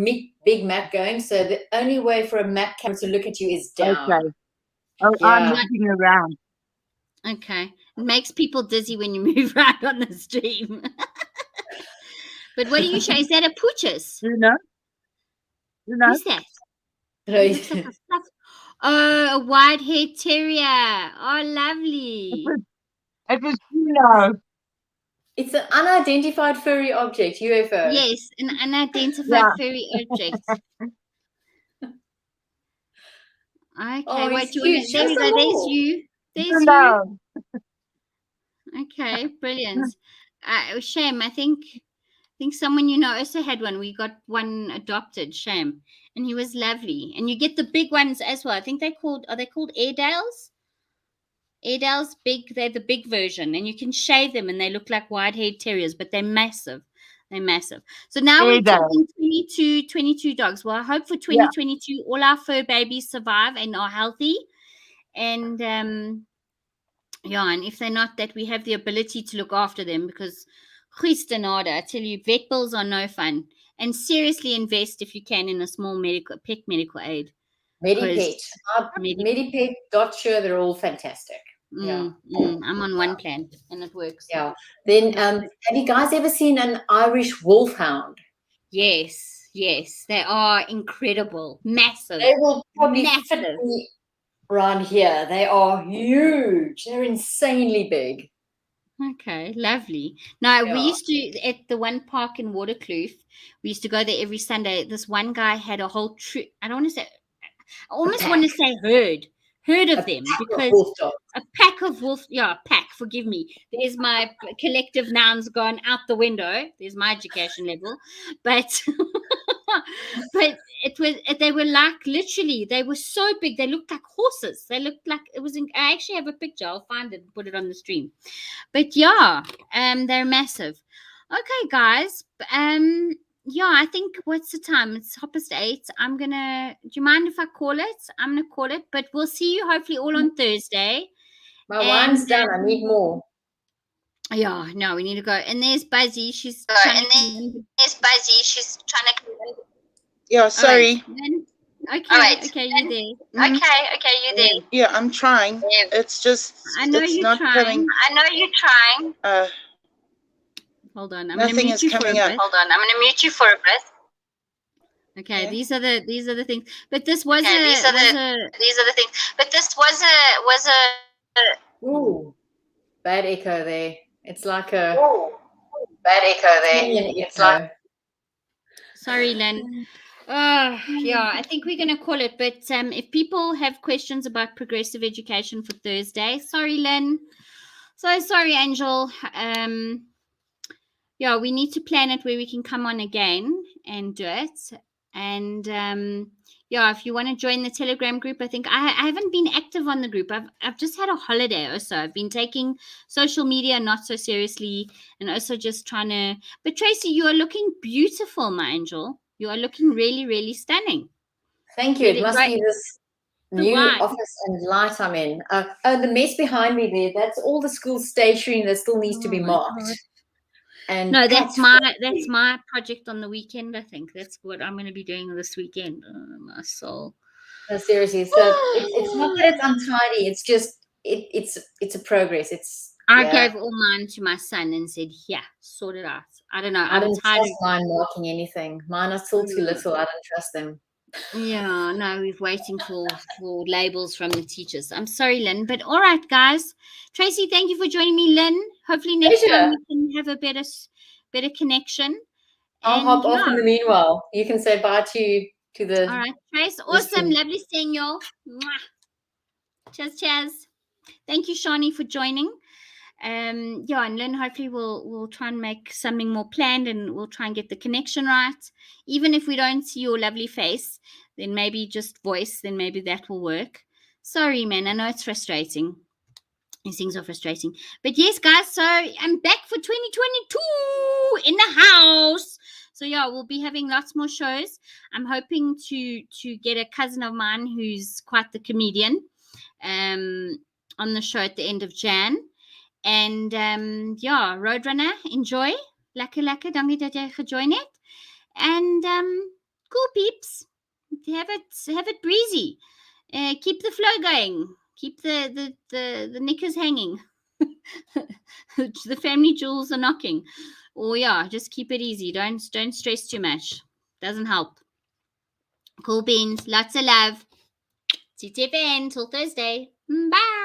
big Mac going. So the only way for a Mac camera to look at you is down. Okay. Oh, I'm Yeah. moving around. okay. It makes people dizzy when you move around on the stream. But what do you show? Is that a poochis? You know? Who's that? It looks like a fluff. Oh, a wide-haired terrier. Oh, lovely. It was Kilo. It's an unidentified furry object, UFO. Yes, an unidentified Yeah. furry object. Okay, Oh, wait, he's do you want cute. to? There Show we some go. There's more. you. There's you. Hello. Okay, brilliant. Shame. I think someone you know also had one. We got one adopted. Shame, and he was lovely. And you get the big ones as well. I think are they called Airedales? Airedales big. They're the big version, and you can shave them, and they look like wide-haired terriers, but they're massive. They're massive. So now we're Airedale. talking 22 dogs. Well, I hope for 2022 all our fur babies survive and are healthy. And yeah, and if they're not, that we have the ability to look after them, because Christenada, I tell you, vet bills are no fun. And seriously invest if you can in a small pet medical aid. Medipet. Medipet, sure, they're all fantastic. Yeah. I'm on one plan and it works. Yeah. Then have you guys ever seen an Irish wolfhound? Yes, they are incredible, massive. They will probably fit massive. me around here. They are huge. They're insanely big. Okay, lovely. Now, we Yeah. used to, at the one park in Waterkloof, we used to go there every Sunday. This one guy had a whole troop. I almost want to say herd of them, because Wolf dogs. a pack of wolf. Yeah, pack. Forgive me. There's my collective nouns gone out the window. There's my education level, but but they were like, literally, they were so big. They looked like horses. They looked like it was. I actually have a picture. I'll find it and put it on the stream. But yeah, they're massive. Okay, guys. Yeah, I think, what's the time? It's 8:30. Do you mind if I call it? I'm gonna call it, but we'll see you hopefully all on Thursday. My wine's done. I need more. Yeah, no, we need to go. And there's Buzzy. She's trying to. Yeah, sorry. Okay, you're there. Okay, you there. Yeah, I'm trying. It's just, I know it's you're not trying. coming. I know you're trying. Hold on, I'm gonna Nothing mute is you for a coming bit. up. Hold on, I'm going to mute you for a bit. Okay, Okay. these are the things. But this was Okay, these are the things. But this was a. Ooh, bad echo there. It's like a. Ooh, bad echo there. It's like. Sorry, Len. Yeah, I think we're going to call it. But if people have questions about progressive education for Thursday, sorry, Len. So sorry, Angel. Yeah, we need to plan it where we can come on again and do it. And yeah, if you want to join the Telegram group, I think I haven't been active on the group. I've just had a holiday or so. I've been taking social media not so seriously, and also just trying to. But Tracy, you are looking beautiful, my angel. You are looking really, really stunning. Thank you. It must Right. be this new office and light I'm in. The mess behind me there, that's all the school stationery that still needs to be my marked. God. And No, Ketch, that's my project on the weekend. I think that's what I'm going to be doing this weekend. Oh, my soul. no, seriously. So it's not that it's untidy. It's just it's a progress. It's I yeah. gave all mine to my son and said, "Yeah, sort it out." I don't know. I I'm don't tired. trust mine marking anything. Mine are still too little. I don't trust them. Yeah, no, we're waiting for labels from the teachers. I'm sorry, Lynn, but all right, guys. Tracy, thank you for joining me, Lynn. Hopefully next time Pleasure. we can have a better connection. I'll And hop off in yeah, the meanwhile. You can say bye to the. all right, Trace, awesome, listening. lovely seeing you all. Cheers. Thank you, Shani, for joining. Yeah, and Lynn, hopefully we'll try and make something more planned, and we'll try and get the connection right. Even if we don't see your lovely face, then maybe just voice, then maybe that will work. Sorry, man, I know it's frustrating. These things are frustrating. But yes, guys, so I'm back for 2022 in the house. So yeah, we'll be having lots more shows. I'm hoping to get a cousin of mine who's quite the comedian on the show at the end of Jan. And ja, Roadrunner, enjoy. Lekker, dankie dat jy gejoin het. And cool peeps, have it breezy. Keep the flow going. Keep the knickers hanging. The family jewels are knocking. Or yeah, just keep it easy. Don't stress too much. Doesn't help. Cool beans. Lots of love. TTFN till Thursday. Bye.